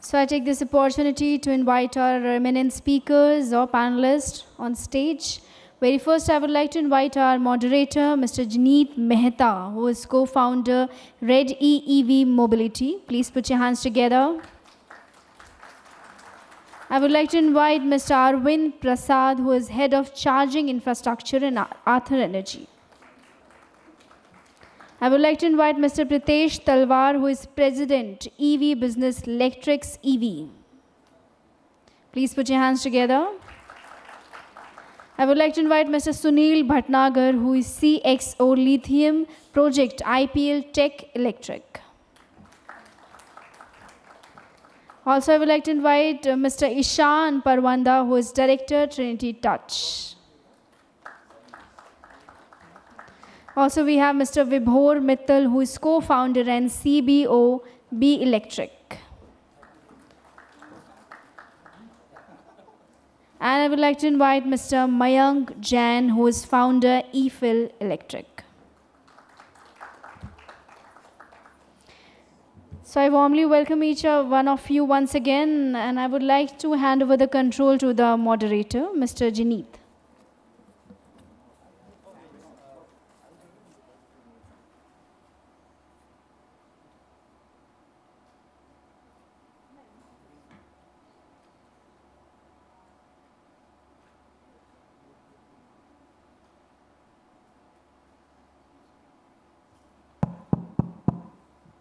So I take this opportunity to invite our eminent speakers or panelists on stage. Very first, I would like to invite our moderator, Mr. Janeet Mehta, who is co-founder Red EEV Mobility. Please put your hands together. I would like to invite Mr. Arvind Prasad, who is head of charging infrastructure in Arthur Energy. I would like to invite Mr. Pritesh Talwar, who is President, EV Business Electrics EV. Please put your hands together. I would like to invite Mr. Sunil Bhatnagar, who is CXO Lithium Project IPL Tech Electric. Also, I would like to invite Mr. Ishan Parwanda, who is Director, Trinity Touch. Also, we have Mr. Vibhor Mittal, who is co-founder and CBO B Electric. And I would like to invite Mr. Mayank Jain, who is founder EFIL Electric. So I warmly welcome each one of you once again, and I would like to hand over the control to the moderator, Mr. Janeet.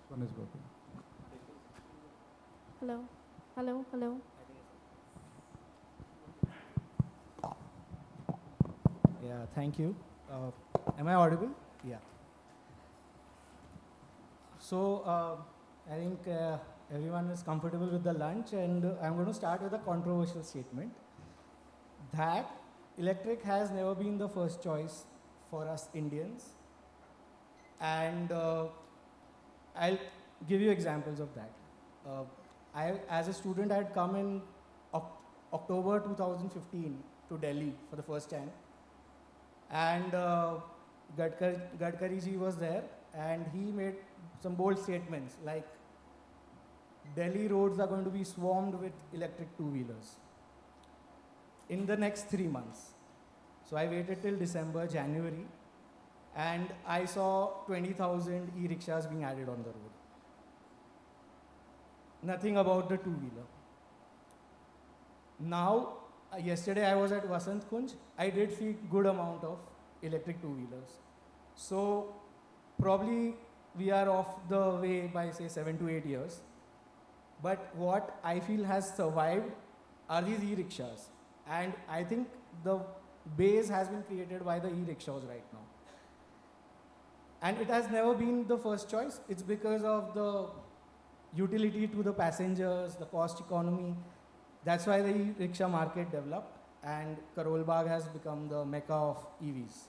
One is working. Hello, hello, hello. Yeah, thank you. Am I audible? Yeah. So I think everyone is comfortable with the lunch, and I'm going to start with a controversial statement that electric has never been the first choice for us Indians, and I'll give you examples of that. As a student, I had come in October 2015 to Delhi for the first time, and Gadkari ji was there, and he made some bold statements like Delhi roads are going to be swarmed with electric two-wheelers in the next 3 months. So I waited till December, January, and I saw 20,000 e-rickshaws being added on the road. Nothing about the two-wheeler. Now, yesterday I was at Vasant Kunj. I did see good amount of electric two-wheelers. So probably we are off the way by say 7 to 8 years. But what I feel has survived are these e-rickshaws. And I think the base has been created by the e-rickshaws right now. And it has never been the first choice. It's because of the utility to the passengers, the cost economy. That's why the e-rickshaw market developed, and Karol Bagh has become the mecca of EVs.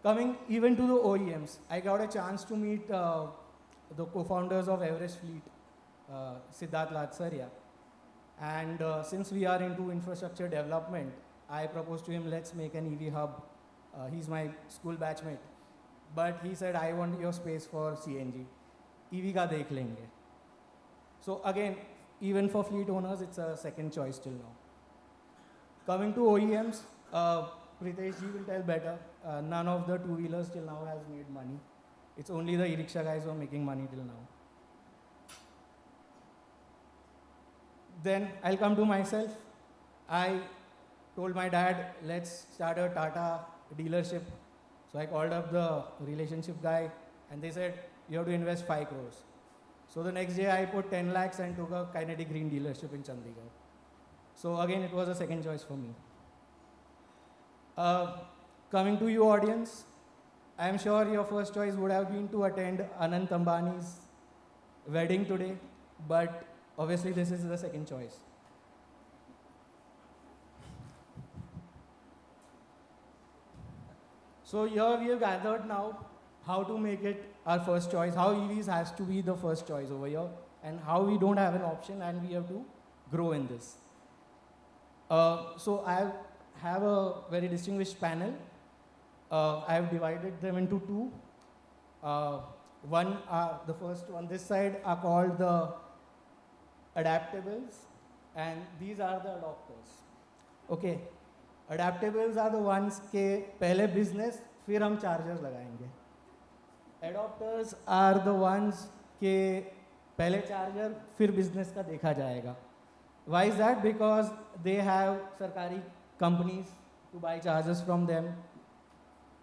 Coming even to the OEMs, I got a chance to meet the co-founders of Everest Fleet, Siddharth Latsaria. And since we are into infrastructure development, I proposed to him, let's make an EV hub. He's my school batchmate. But he said, I want your space for CNG. EV ka dekh lenge. So again, even for fleet owners, it's a second choice till now. Coming to OEMs, Pritesh ji will tell better. None of the two-wheelers till now has made money. It's only the e-rickshaw guys who are making money till now. Then I'll come to myself. I told my dad, let's start a Tata dealership. So I called up the relationship guy, and they said, you have to invest 5 crores. So the next day I put 10 lakhs and took a Kinetic Green dealership in Chandigarh. So again, it was a second choice for me. Coming to you audience, I am sure your first choice would have been to attend Anant Ambani's wedding today, but obviously this is the second choice. So here we have gathered now how to make it our first choice, how EVs has to be the first choice over here, and how we don't have an option and we have to grow in this. So I have a very distinguished panel. I have divided them into two. The first one, this side are called the adaptables, and these are the adopters. Okay, adaptables are the ones के पहले business फिर हम chargers लगाएंगे. Adopters are the ones के पहले charger फिर business का देखा जाएगा. Why is that? Because they have सरकारी companies to buy chargers from them,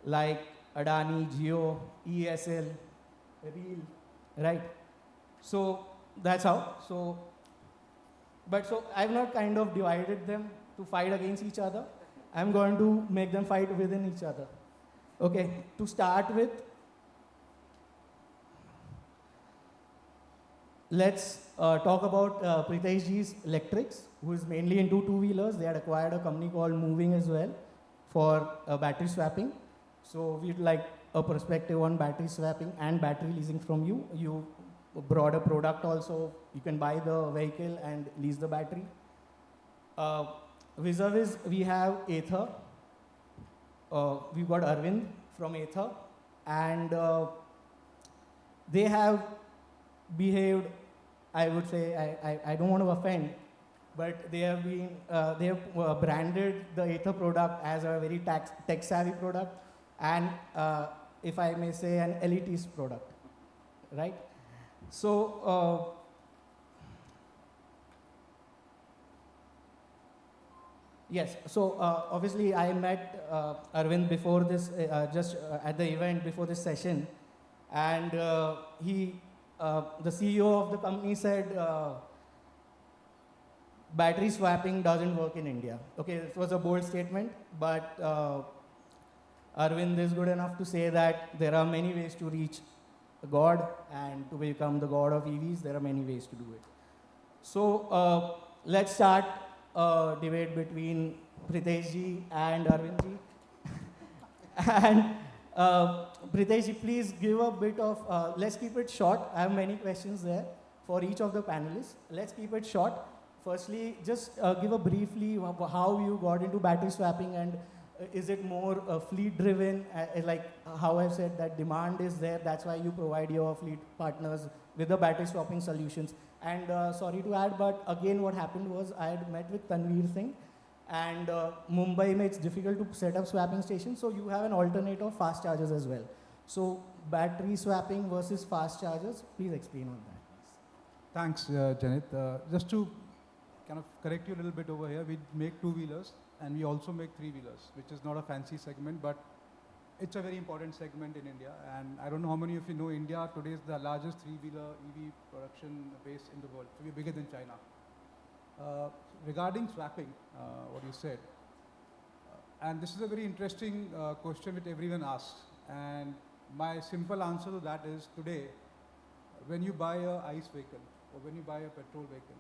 like Adani, Jio, ESL, Reel, right? So that's how. So I've not kind of divided them to fight against each other. I'm going to make them fight within each other. Okay, to start with, let's talk about Pritesh Ji's Electrics, who is mainly into two-wheelers. They had acquired a company called Moving as well for battery swapping. So we'd like a perspective on battery swapping and battery leasing from you. You brought a product also. You can buy the vehicle and lease the battery. Vis-a-vis, we have Ather. We've got Arvind from Ather. And they have behaved, I would say, I don't want to offend, but they have branded the Ather product as a very tech-savvy product, and if I may say, an elitist product, right? So, yes, so obviously I met Arvind before this, just at the event before this session, and the CEO of the company said, battery swapping doesn't work in India. Okay, it was a bold statement, but Arvind is good enough to say that there are many ways to reach God and to become the God of EVs. There are many ways to do it. So let's start a debate between Pritesh ji and Arvind ji. And Pritesh ji, please give a bit of, let's keep it short. I have many questions there for each of the panelists. Let's keep it short. Firstly, just give a briefly how you got into battery swapping, and is it more fleet driven? Like how I said, that demand is there, that's why you provide your fleet partners with the battery swapping solutions. And sorry to add, but again what happened was I had met with Tanveer Singh, and Mumbai it's difficult to set up swapping stations, so you have an alternate of fast chargers as well. So battery swapping versus fast chargers, please explain on that. Thanks, Janit. Just to kind of correct you a little bit over here, we make two-wheelers and we also make three-wheelers, which is not a fancy segment, but it's a very important segment in India. And I don't know how many of you know India today is the largest three-wheeler EV production base in the world. So we're bigger than China. Regarding swapping, what you said, and this is a very interesting question which everyone asks. And my simple answer to that is today, when you buy a ICE vehicle or when you buy a petrol vehicle,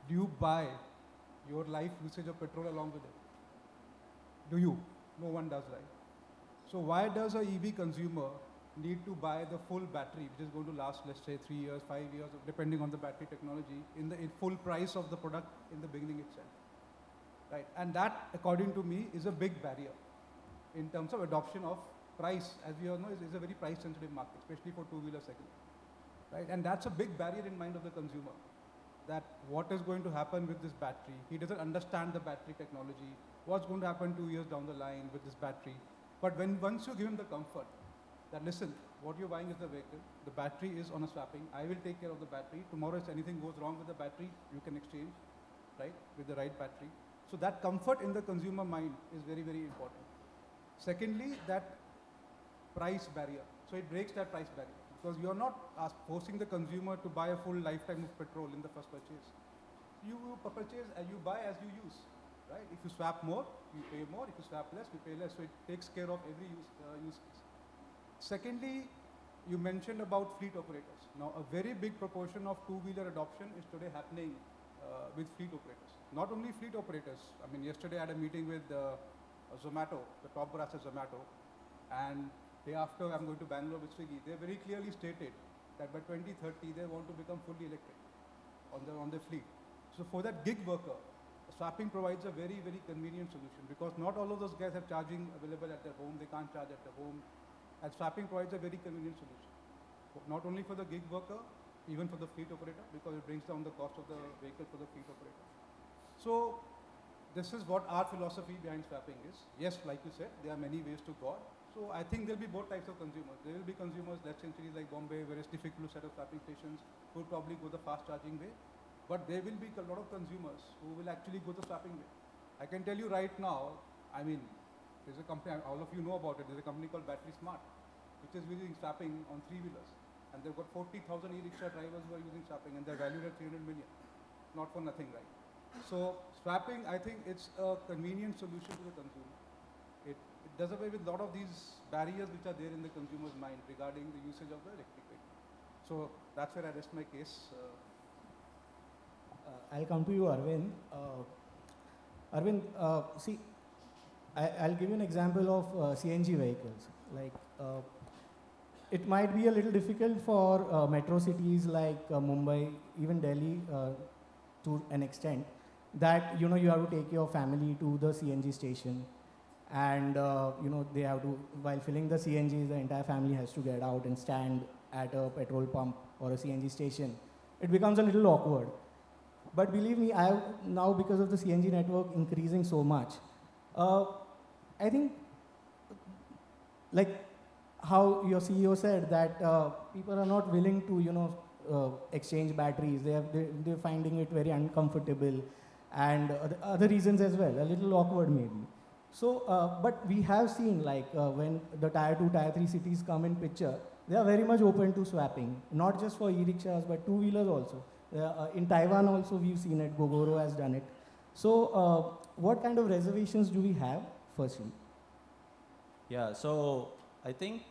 do you buy your life usage of petrol along with it? Do you? No one does, right? So why does a EV consumer need to buy the full battery, which is going to last, let's say, 3 years, 5 years, depending on the battery technology, in the full price of the product in the beginning itself, right? And that, according to me, is a big barrier in terms of adoption of price. As we all know, is a very price-sensitive market, especially for two-wheeler segment, right? And that's a big barrier in mind of the consumer, that what is going to happen with this battery. He doesn't understand the battery technology, what's going to happen 2 years down the line with this battery. But once you give him the comfort that, listen, what you're buying is the vehicle, the battery is on a swapping, I will take care of the battery. Tomorrow, if anything goes wrong with the battery, you can exchange, right, with the right battery. So that comfort in the consumer mind is very, very important. Secondly, that price barrier. So it breaks that price barrier, because you're not forcing the consumer to buy a full lifetime of petrol in the first purchase. You purchase and you buy as you use, right? If you swap more, you pay more. If you swap less, you pay less. So it takes care of every use case. Secondly, you mentioned about fleet operators. Now, a very big proportion of two-wheeler adoption is today happening with fleet operators. Not only fleet operators. I mean, yesterday I had a meeting with Zomato, the top brass at Zomato, and day after I'm going to Bangalore with Swiggy. They very clearly stated that by 2030 they want to become fully electric on their fleet. So for that gig worker, swapping provides a very, very convenient solution, because not all of those guys have charging available at their home. They can't charge at their home. And swapping provides a very convenient solution, not only for the gig worker, even for the fleet operator, because it brings down the cost of the vehicle for the fleet operator. So this is what our philosophy behind swapping is. Yes, like you said, there are many ways to God. So I think there'll be both types of consumers. There will be consumers, let's say in cities like Bombay, where it's difficult to set up swapping stations, who will probably go the fast charging way. But there will be a lot of consumers who will actually go the swapping way. I can tell you right now, I mean, there's a company, all of you know about it, there's a company called Battery Smart, which is using swapping on three-wheelers. And they've got 40,000 e-rickshaw drivers who are using swapping, and they're valued at 300 million. Not for nothing, right? So swapping, I think it's a convenient solution to the consumer. It does away with a lot of these barriers which are there in the consumer's mind regarding the usage of the electric vehicle. So that's where I rest my case. I'll come to you, Arvind. Arvind, see, I'll give you an example of CNG vehicles. Like, it might be a little difficult for metro cities like Mumbai, even Delhi, to an extent, that you have to take your family to the CNG station, and they have to, while filling the CNG, the entire family has to get out and stand at a petrol pump or a CNG station. It becomes a little awkward. But believe me, I have now, because of the CNG network increasing so much, I think, like how your CEO said, that people are not willing to, exchange batteries. They're finding it very uncomfortable, and other reasons as well, a little awkward maybe. So, but we have seen, like when the tier 2, tier 3 cities come in picture, they are very much open to swapping, not just for e-rickshaws, but two-wheelers also. In Taiwan also we've seen it, Gogoro has done it. So what kind of reservations do we have, firstly? Yeah, so I think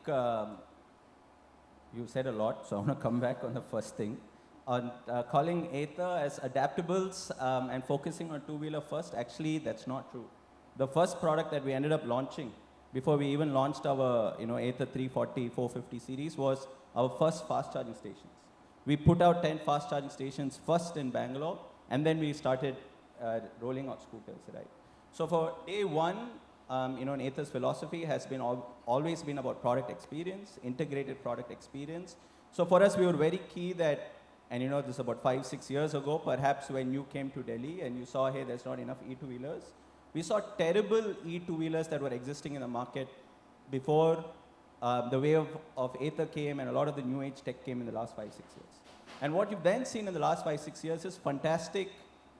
you said a lot, so I want to come back on the first thing. On calling Ather as adaptables and focusing on two-wheeler first, actually that's not true. The first product that we ended up launching, before we even launched our Ather 340, 450 series, was our first fast charging stations. We put out 10 fast charging stations first in Bangalore, and then we started rolling out scooters, right? So for day one, Ather's philosophy has been always been about product experience, integrated product experience. So for us, we were very key that, and this is about 5-6 years ago, perhaps when you came to Delhi and you saw, hey, there's not enough E2-wheelers. We saw terrible E2-wheelers that were existing in the market before the wave of Ather came and a lot of the new age tech came in the last 5-6 years. And what you've then seen in the last 5-6 years is fantastic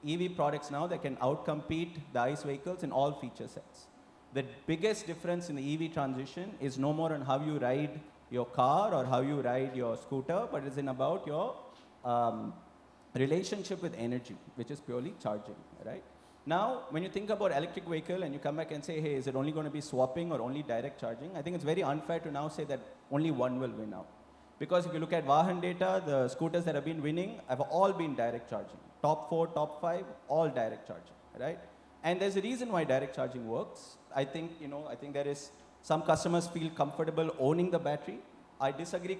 EV products now that can outcompete the ICE vehicles in all feature sets. The biggest difference in the EV transition is no more on how you ride your car or how you ride your scooter, but it's about your relationship with energy, which is purely charging, right? Now, when you think about electric vehicle and you come back and say, hey, is it only going to be swapping or only direct charging? I think it's very unfair to now say that only one will win out. Because if you look at Vahan data, the scooters that have been winning have all been direct charging. Top 4, top 5, all direct charging, right? And there's a reason why direct charging works. I think there is, some customers feel comfortable owning the battery. I disagree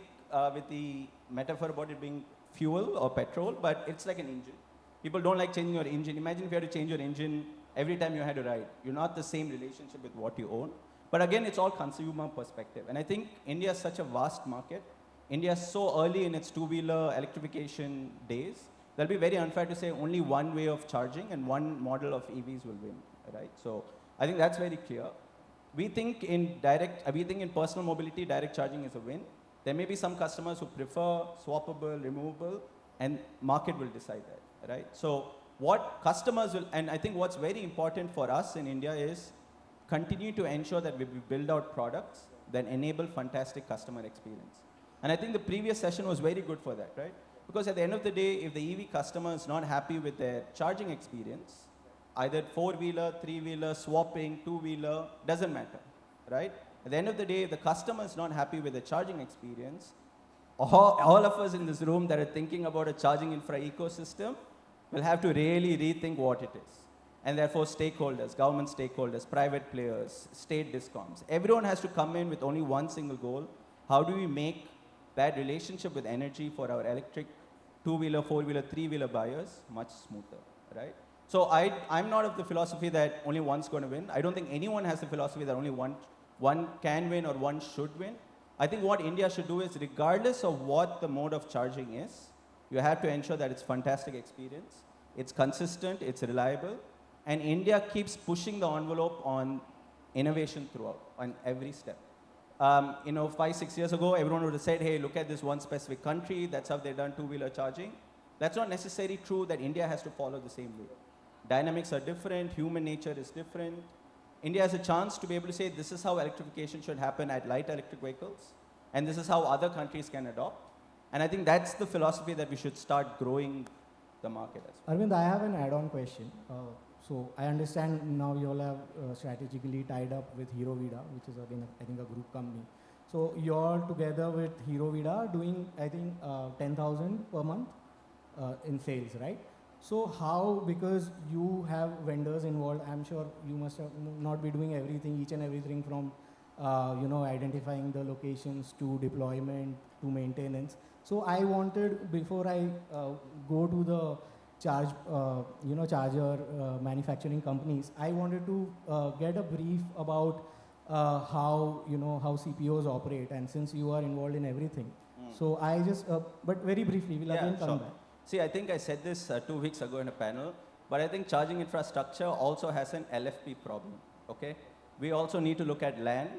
with the metaphor about it being fuel or petrol, but it's like an engine. People don't like changing your engine. Imagine if you had to change your engine every time you had to ride. You're not the same relationship with what you own. But again, it's all consumer perspective. And I think India is such a vast market. India is so early in its two-wheeler electrification days. That'll be very unfair to say only one way of charging and one model of EVs will win, right? So I think that's very clear. We think in personal mobility, direct charging is a win. There may be some customers who prefer swappable, removable, and market will decide that, right? So what customers will, and I think what's very important for us in India is continue to ensure that we build out products that enable fantastic customer experience. And I think the previous session was very good for that, right? Because at the end of the day, if the EV customer is not happy with their charging experience, either four-wheeler, three-wheeler, swapping, two-wheeler, doesn't matter, right? At the end of the day, if the customer is not happy with the charging experience, all of us in this room that are thinking about a charging infra ecosystem will have to really rethink what it is. And therefore, stakeholders, government stakeholders, private players, state discoms, everyone has to come in with only one single goal. How do we make that relationship with energy for our electric two-wheeler, four-wheeler, three-wheeler buyers much smoother, right? So I'm not of the philosophy that only one's going to win. I don't think anyone has the philosophy that only one can win or one should win. I think what India should do is, regardless of what the mode of charging is, You have to ensure that it's fantastic experience, it's consistent, it's reliable, and India keeps pushing the envelope on innovation throughout, on every step. 5, 6 years ago, everyone would have said, hey, look at this one specific country, that's how they've done two-wheeler charging. That's not necessarily true that India has to follow the same way. Dynamics are different, human nature is different. India has a chance to be able to say, this is how electrification should happen at light electric vehicles, and this is how other countries can adopt. And I think that's the philosophy that we should start growing the market as well. Arvind, I have an add-on question. So I understand now you all have strategically tied up with Hero Vida, which is again, I think, a group company. So you're together with Hero Vida doing, I think, 10,000 per month in sales, right? So how, because you have vendors involved, I'm sure you must have not be doing everything, each and everything from, identifying the locations to deployment to maintenance. So I wanted, before I go to the charger manufacturing companies, I wanted to get a brief about how CPOs operate, and since you are involved in everything. So I just, but very briefly, we'll again come back. See, I think I said this 2 weeks ago in a panel, but I think charging infrastructure also has an LFP problem, okay? We also need to look at land,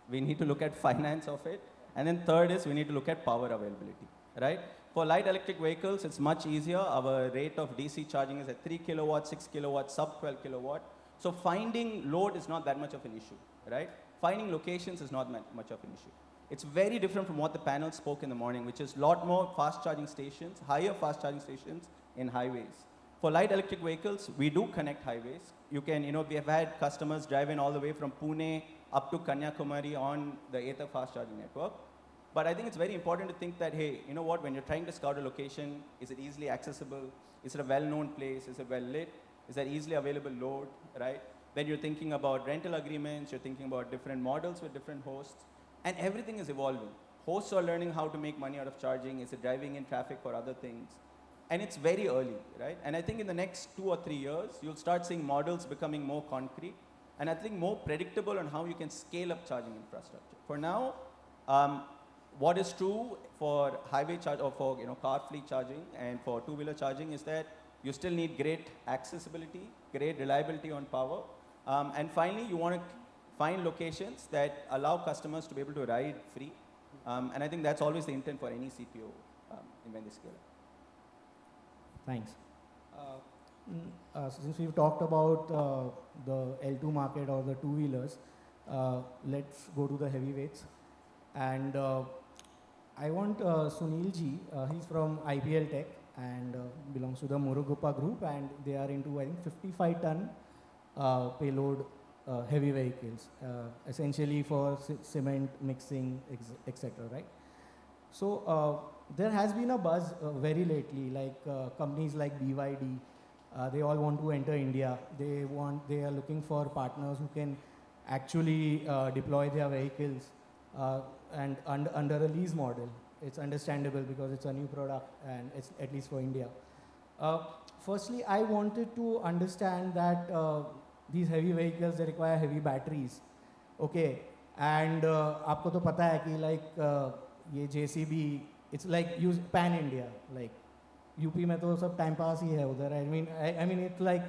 we need to look at finance of it, and then third is we need to look at power availability, right? For light electric vehicles, it's much easier. Our rate of DC charging is at 3 kilowatts, 6 kilowatts, sub 12 kilowatt. So finding load is not that much of an issue, right? Finding locations is not much of an issue. It's very different from what the panel spoke in the morning, which is a lot more fast charging stations, higher fast charging stations in highways. For light electric vehicles, we do connect highways. You can, we have had customers drive in all the way from Pune up to Kanyakumari on the Ether fast charging network. But I think it's very important to think that, hey, you know what, when you're trying to scout a location, is it easily accessible? Is it a well-known place? Is it well lit? Is there easily available load, right? Then you're thinking about rental agreements, you're thinking about different models with different hosts, and everything is evolving. Hosts are learning how to make money out of charging. Is it driving in traffic for other things? And it's very early, right? And I think in the next 2 or 3 years, you'll start seeing models becoming more concrete, and I think more predictable on how you can scale up charging infrastructure. For now, what is true for highway charge or for car fleet charging and for two-wheeler charging is that you still need great accessibility, great reliability on power, and finally you want to find locations that allow customers to be able to ride free, and I think that's always the intent for any CPO when they scale up. Thanks. Since we've talked about the L2 market or the two-wheelers, let's go to the heavyweights. And I want Sunil ji, he's from IPL Tech and belongs to the Murugappa group, and they are into, I think, 55-ton payload heavy vehicles, essentially for cement mixing, etc., right? So there has been a buzz very lately, like companies like BYD, they all want to enter India. They are looking for partners who can actually deploy their vehicles and under a lease model. It's understandable because it's a new product and it's at least for India. Firstly, I wanted to understand that these heavy vehicles, they require heavy batteries. Okay, and आपको तो पता है कि like ये JCB, it's like use pan India, like UP में तो सब time pass ही है उधर. I mean it's like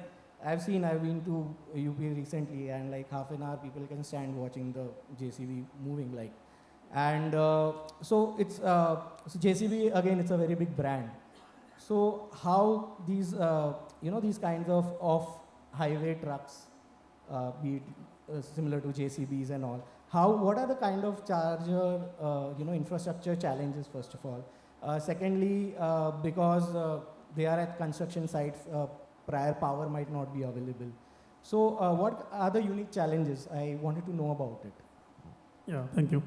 I've been to UP recently, and like half an hour people can stand watching the JCB moving, like. And so it's so JCB, again, it's a very big brand. So how these these kinds of off-highway trucks, be it similar to JCBs and all, what are the kind of charger infrastructure challenges, first of all? Secondly, because they are at construction sites, prior power might not be available. So what are the unique challenges? I wanted to know about it. Yeah, thank you.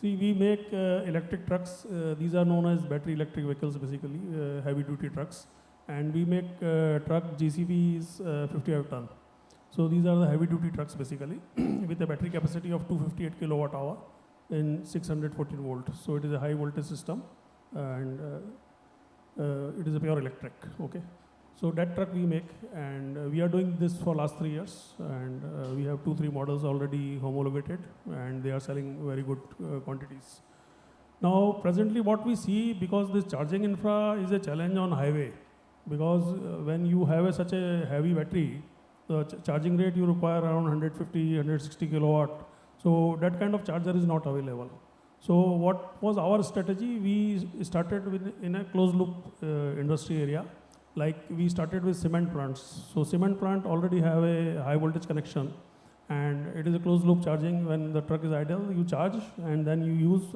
See, we make electric trucks. These are known as battery electric vehicles, basically, heavy duty trucks. And we make truck GCVs 55 ton. So these are the heavy duty trucks, basically, with a battery capacity of 258 kilowatt hour in 614 volt. So it is a high voltage system, and it is a pure electric, okay? So that truck we make, and we are doing this for last 3 years, and we have 2-3 models already homologated, and they are selling very good quantities. Now, presently what we see, because this charging infra is a challenge on highway, because when you have such a heavy battery, the charging rate you require around 150, 160 kilowatt. So that kind of charger is not available. So what was our strategy? We started in a closed loop industry area. Like we started with cement plants. So cement plant already have a high voltage connection, and it is a closed loop charging. When the truck is idle, you charge and then you use.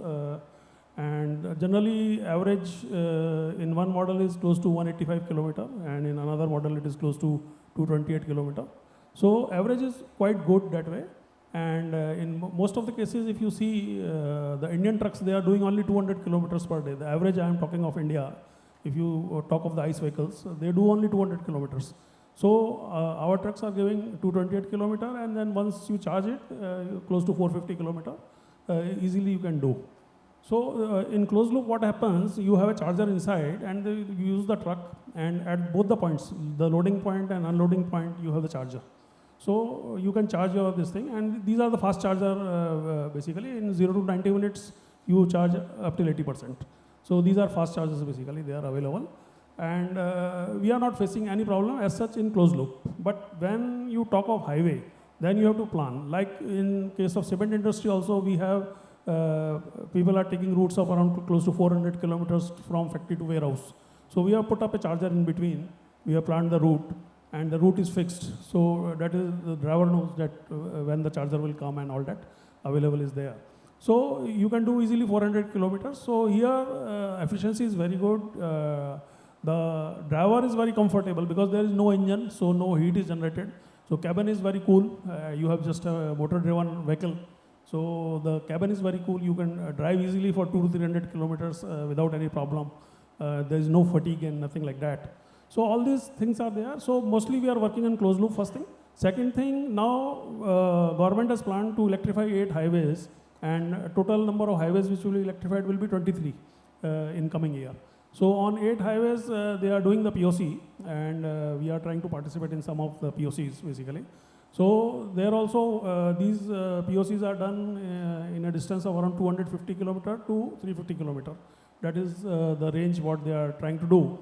And generally, average in one model is close to 185 kilometer, and in another model it is close to 228 kilometer. So average is quite good that way. And in most of the cases, if you see the Indian trucks, they are doing only 200 kilometers per day. The average, I am talking of India. If you talk of the ICE vehicles, they do only 200 kilometers. So our trucks are giving 228 kilometer, and then once you charge it, close to 450 kilometer, easily you can do. So in closed loop, what happens? You have a charger inside, and you use the truck, and at both the points, the loading point and unloading point, you have the charger. So you can charge your this thing, and these are the fast charger. Basically, in 0 to 90 minutes, you charge up till 80%. So these are fast chargers. Basically, they are available, and we are not facing any problem as such in closed loop. But when you talk of highway, then you have to plan. Like in case of cement industry, also we have. People are taking routes of around close to 400 kilometers from factory to warehouse. So we have put up a charger in between. We have planned the route, and the route is fixed. So that is, the driver knows that when the charger will come and all that available is there. So you can do easily 400 kilometers. So here efficiency is very good. The driver is very comfortable because there is no engine, so no heat is generated. So cabin is very cool. You have just a motor-driven vehicle. So the cabin is very cool. You can drive easily for 200 to 300 kilometers without any problem. There is no fatigue and nothing like that. So all these things are there. So mostly we are working on closed loop, first thing. Second thing, now government has planned to electrify 8 highways, and total number of highways which will be electrified will be 23 in coming year. So on 8 highways, they are doing the POC, and we are trying to participate in some of the POCs basically. So there also these POCs are done in a distance of around 250 kilometer to 350 kilometer. That is the range what they are trying to do.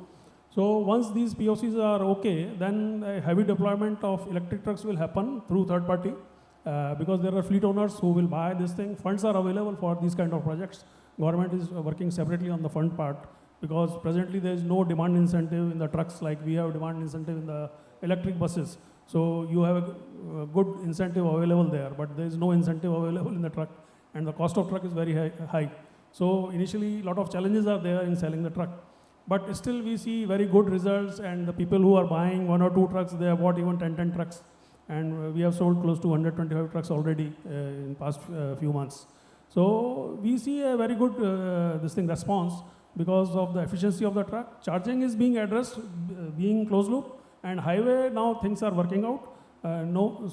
So once these POCs are okay, then a heavy deployment of electric trucks will happen through third party because there are fleet owners who will buy this thing. Funds are available for these kind of projects. Government is working separately on the fund part because presently there is no demand incentive in the trucks like we have demand incentive in the electric buses. So you have a good incentive available there, but there is no incentive available in the truck, and the cost of truck is very high. So initially, a lot of challenges are there in selling the truck, but still we see very good results, and the people who are buying 1 or 2 trucks, they have bought even 10 trucks, and we have sold close to 125 trucks already in past few months. So we see a very good response because of the efficiency of the truck. Charging is being addressed, being closed loop. And highway, now things are working out.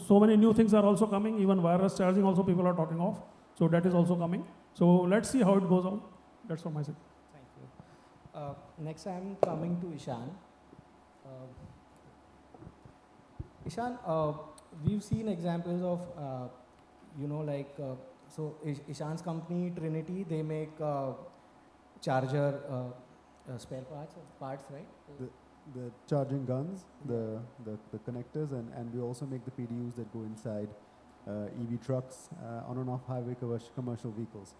So many new things are also coming. Even wireless charging also people are talking of. So that is also coming. So let's see how it goes on. That's from my side. Thank you. Next I'm coming to Ishan. Ishan, we've seen examples of, so Ishan's company, Trinity, they make charger spare parts, right? The charging guns, the connectors, and we also make the PDUs that go inside EV trucks, on and off highway commercial vehicles.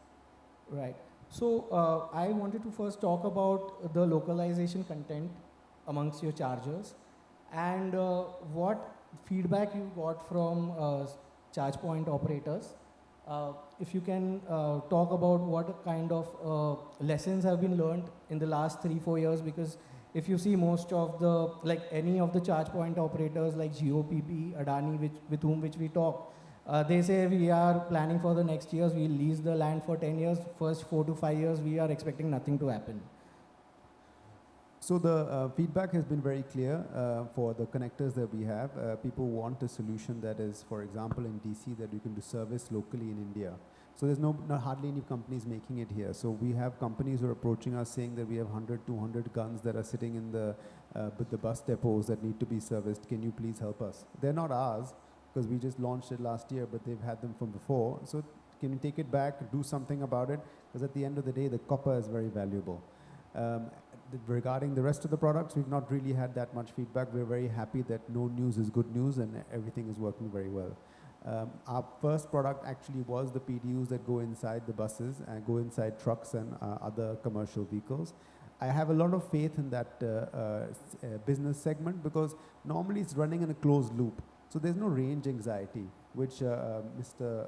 Right. So I wanted to first talk about the localization content amongst your chargers and what feedback you got from charge point operators. If you can talk about what kind of lessons have been learned in the last 3-4 years, because if you see most of the, like any of the charge point operators like GOPP, Adani, with whom we talk, they say we are planning for the next years, we'll lease the land for 10 years, first 4 to 5 years, we are expecting nothing to happen. So the feedback has been very clear for the connectors that we have. People want a solution that is, for example, in DC that you can do service locally in India. So there's not hardly any companies making it here. So we have companies who are approaching us saying that we have 100, 200 guns that are sitting in the bus depots that need to be serviced. Can you please help us? They're not ours because we just launched it last year, but they've had them from before. So can you take it back, do something about it? because at the end of the day, the copper is very valuable. Regarding the rest of the products, we've not really had that much feedback. We're very happy that no news is good news and everything is working very well. Our first product actually was the PDUs that go inside the buses and go inside trucks and other commercial vehicles. I have a lot of faith in that business segment because normally it's running in a closed loop. So there's no range anxiety, which Mr.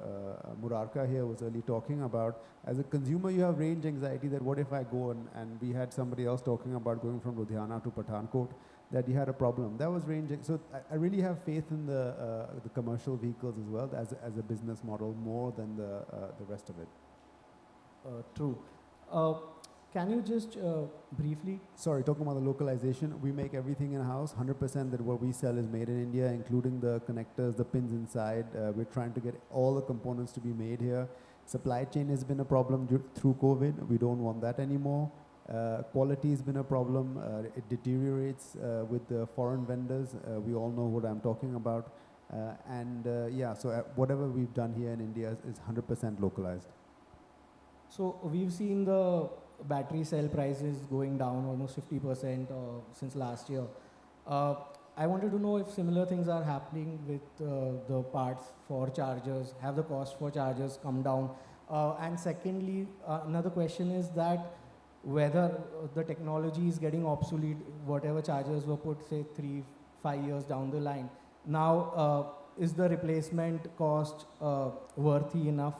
Murarka here was early talking about. As a consumer, you have range anxiety that what if I go and we had somebody else talking about going from Ludhiana to Pathankot, that you had a problem. That was range. So I really have faith in the commercial vehicles as well as a business model more than the rest of it. True. Can you just briefly... Sorry, talking about the localization, we make everything in-house. 100% that what we sell is made in India, including the connectors, the pins inside. We're trying to get all the components to be made here. Supply chain has been a problem through COVID. We don't want that anymore. Quality has been a problem. It deteriorates with the foreign vendors. We all know what I'm talking about. Yeah, so whatever we've done here in India is 100% localized. So we've seen the battery cell prices going down almost 50% since last year. I wanted to know if similar things are happening with the parts for chargers. Have the cost for chargers come down? And secondly, another question is that whether the technology is getting obsolete, whatever chargers were put, say, 3-5 years down the line. Now, is the replacement cost worthy enough?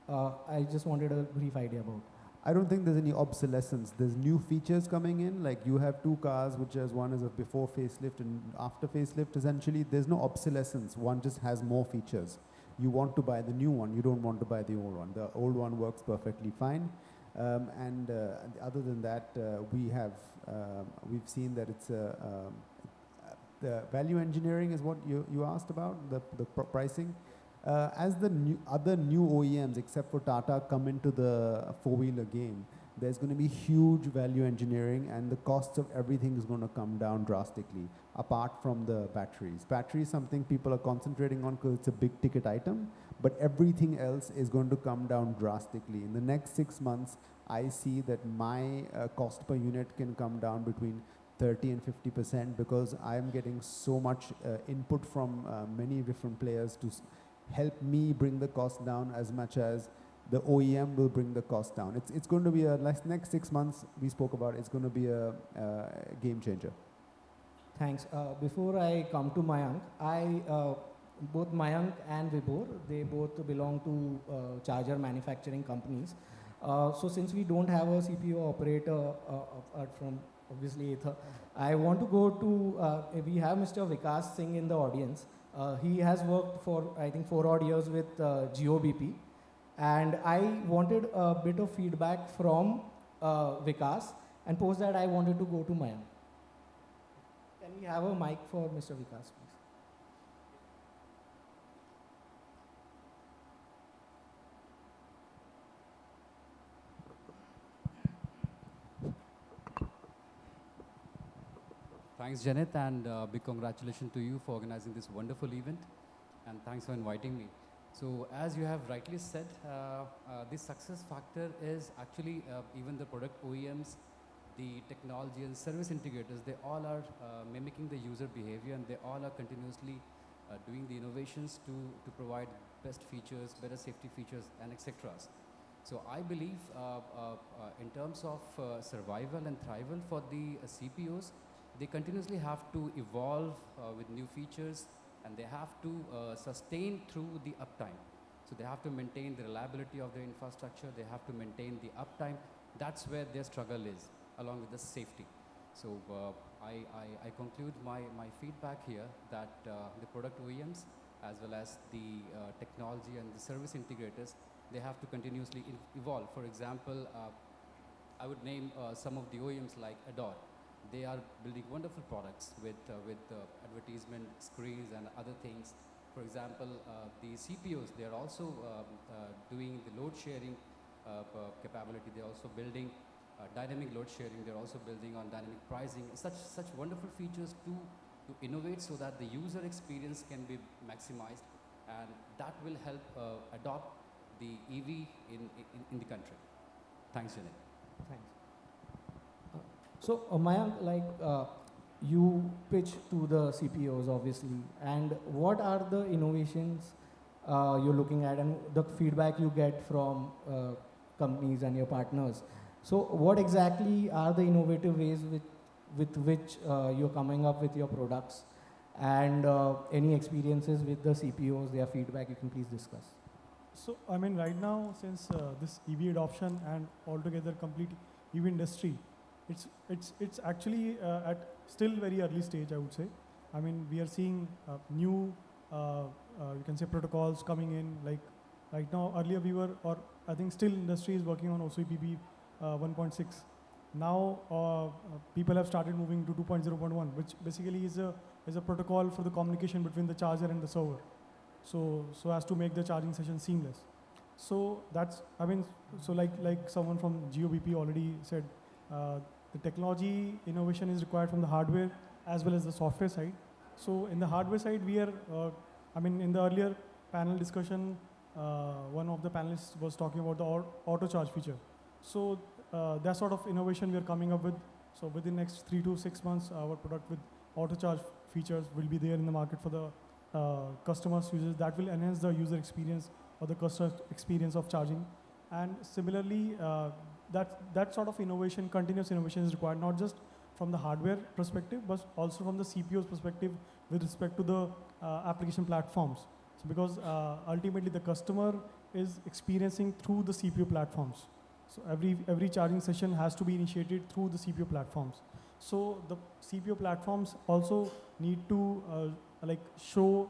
I just wanted a brief idea about it. I don't think there's any obsolescence. There's new features coming in, like you have two cars, which is one is a before facelift and after facelift. Essentially, there's no obsolescence. One just has more features. You want to buy the new one. You don't want to buy the old one. The old one works perfectly fine. Other than that, we've seen that it's the value engineering is what you asked about, the pricing. As the other new OEMs, except for Tata, come into the four-wheeler game, there's going to be huge value engineering and the cost of everything is going to come down drastically, apart from the batteries. Battery is something people are concentrating on because it's a big ticket item, but everything else is going to come down drastically. In the next 6 months, I see that my cost per unit can come down between 30 and 50% because I'm getting so much input from many different players to help me bring the cost down as much as the OEM will bring the cost down. It's going to be next 6 months we spoke about, it's going to be a game changer. Thanks. Before I come to Mayank, both Mayank and Vibhor, they both belong to charger manufacturing companies. So since we don't have a CPO operator apart from obviously Ether, I want to go to, we have Mr. Vikas Singh in the audience. He has worked for, I think, 4 odd years with GOBP. And I wanted a bit of feedback from Vikas, and post that I wanted to go to Mayank. Can we have a mic for Mr. Vikas, please? Thanks, Janet, and big congratulations to you for organizing this wonderful event, and thanks for inviting me. So, as you have rightly said, this success factor is actually even the product OEMs, the technology and service integrators, they all are mimicking the user behavior, and they all are continuously doing the innovations to provide best features, better safety features, and etc. So, I believe in terms of survival and thrival for the CPOs, they continuously have to evolve with new features, and they have to sustain through the uptime. So they have to maintain the reliability of their infrastructure, they have to maintain the uptime. That's where their struggle is, along with the safety. So I conclude my feedback here that the product OEMs, as well as the technology and the service integrators, they have to continuously evolve. For example, I would name some of the OEMs like Adore. They are building wonderful products with advertisement screens and other things. For example, the CPOs, they are also doing the load sharing capability. They're also building dynamic load sharing. They're also building on dynamic pricing. Such wonderful features to innovate so that the user experience can be maximized, and that will help adopt the EV in the country. Thanks, Janet. Thanks. Mayank, you pitch to the CPOs obviously, and what are the innovations you're looking at and the feedback you get from companies and your partners? So what exactly are the innovative ways with which you're coming up with your products, and any experiences with the CPOs, their feedback you can please discuss? So, I mean, right now, since this EV adoption and altogether complete EV industry, it's actually at still very early stage, I would say. I mean, we are seeing new, you can say, protocols coming in. Like right now, earlier we were, or I think still industry is working on OCPP 1.6. Now people have started moving to 2.0.1, which basically is a protocol for the communication between the charger and the server. So as to make the charging session seamless. So that's, I mean, so like someone from GOBP already said, the technology innovation is required from the hardware as well as the software side. So in the hardware side, we are, I mean, in the earlier panel discussion, one of the panelists was talking about the auto charge feature. So that sort of innovation we are coming up with. So within next 3 to 6 months, our product with auto charge features will be there in the market for the customers, users. That will enhance the user experience or the customer experience of charging. And similarly, that sort of innovation, continuous innovation is required, not just from the hardware perspective, but also from the CPO's perspective with respect to the application platforms. So because ultimately the customer is experiencing through the CPU platforms. So every charging session has to be initiated through the CPU platforms. So the CPU platforms also need to show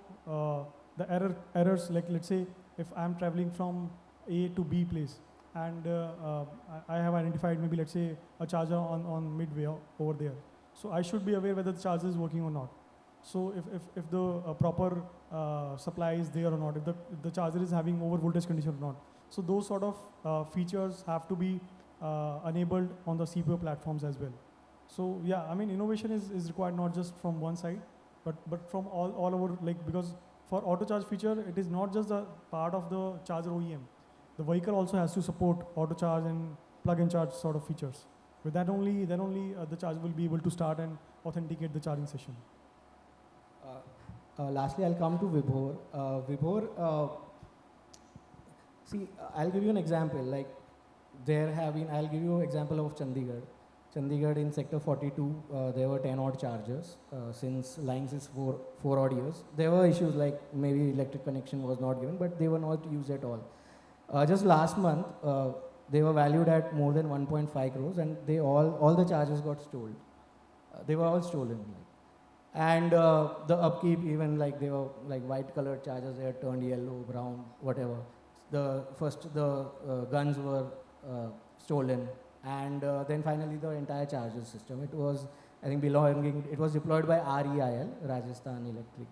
the errors. Like let's say if I'm traveling from A to B place, and I have identified maybe let's say a charger on midway over there. So I should be aware whether the charger is working or not. So if the proper supply is there or not, if the charger is having over voltage condition or not. So those sort of features have to be enabled on the CPU platforms as well. So yeah, I mean innovation is required not just from one side, but from all over, like, because for auto charge feature, it is not just a part of the charger OEM. The vehicle also has to support auto charge and plug and charge sort of features. With that only, then only the charger will be able to start and authenticate the charging session. Lastly, I'll come to Vibhor. Vibhor, see, I'll give you an example. Like, I'll give you an example of Chandigarh. Chandigarh in sector 42, there were 10 odd chargers. Since lines is four odd years, there were issues like maybe electric connection was not given, but they were not used at all. Just last month, they were valued at more than 1.5 crores, and all the chargers got stolen. They were all stolen. And the upkeep, even like they were like white colored chargers, they had turned yellow, brown, whatever. The guns were stolen, and then finally the entire charger system. It was, I think, it was deployed by REIL, Rajasthan Electric.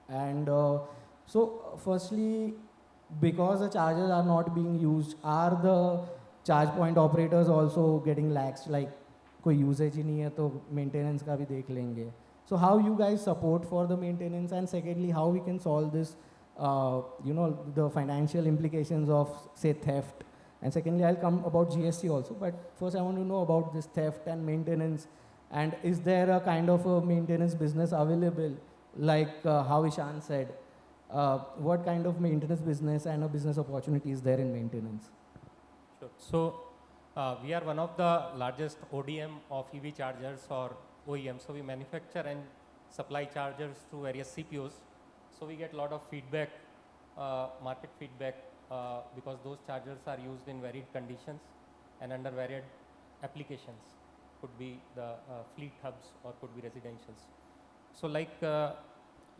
And so firstly, because the chargers are not being used, are the charge point operators also getting laxed? Like, कोई usage ही नहीं है तो maintenance का भी देख लेंगे. So how you guys support for the maintenance, and secondly, how we can solve this, the financial implications of, say, theft. And secondly, I'll come about GST also, but first I want to know about this theft and maintenance, and is there a kind of a maintenance business available, like how Ishan said, what kind of maintenance business and a business opportunity is there in maintenance? Sure. So we are one of the largest ODM of EV chargers or OEM. So we manufacture and supply chargers through various CPOs. So we get a lot of feedback, market feedback, because those chargers are used in varied conditions and under varied applications. Could be the fleet hubs or could be residentials. So like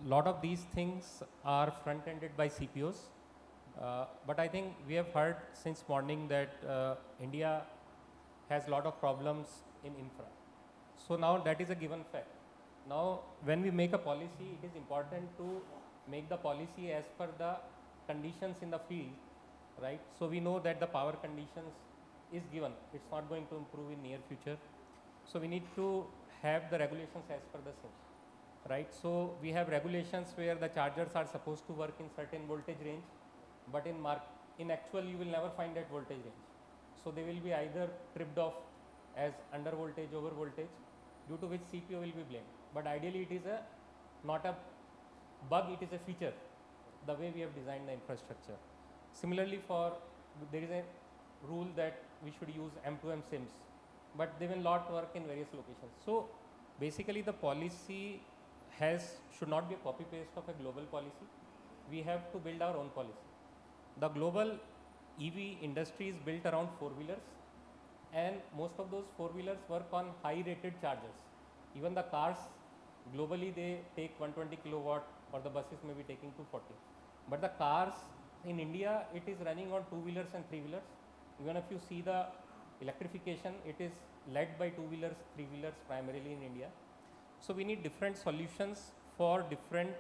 lot of these things are front-ended by CPOs. But I think we have heard since morning that India has a lot of problems in infra. So now that is a given fact. Now when we make a policy, it is important to make the policy as per the conditions in the field, right? So we know that the power conditions is given. It's not going to improve in near future. So we need to have the regulations as per the same, right? So we have regulations where the chargers are supposed to work in certain voltage range, but in actual you will never find that voltage range. So they will be either tripped off as under voltage, over voltage, due to which CPO will be blamed. But ideally, it is not a bug, it is a feature, the way we have designed the infrastructure. Similarly, there is a rule that we should use M2M SIMs, but they will not work in various locations. So basically, the policy should not be a copy paste of a global policy. We have to build our own policy. The global EV industry is built around four-wheelers, and most of those four-wheelers work on high-rated chargers. Even the cars, globally, they take 120 kilowatt, or the buses may be taking 240. But the cars in India, it is running on two-wheelers and three-wheelers. Even if you see the electrification, it is led by two-wheelers, three-wheelers primarily in India. So we need different solutions for different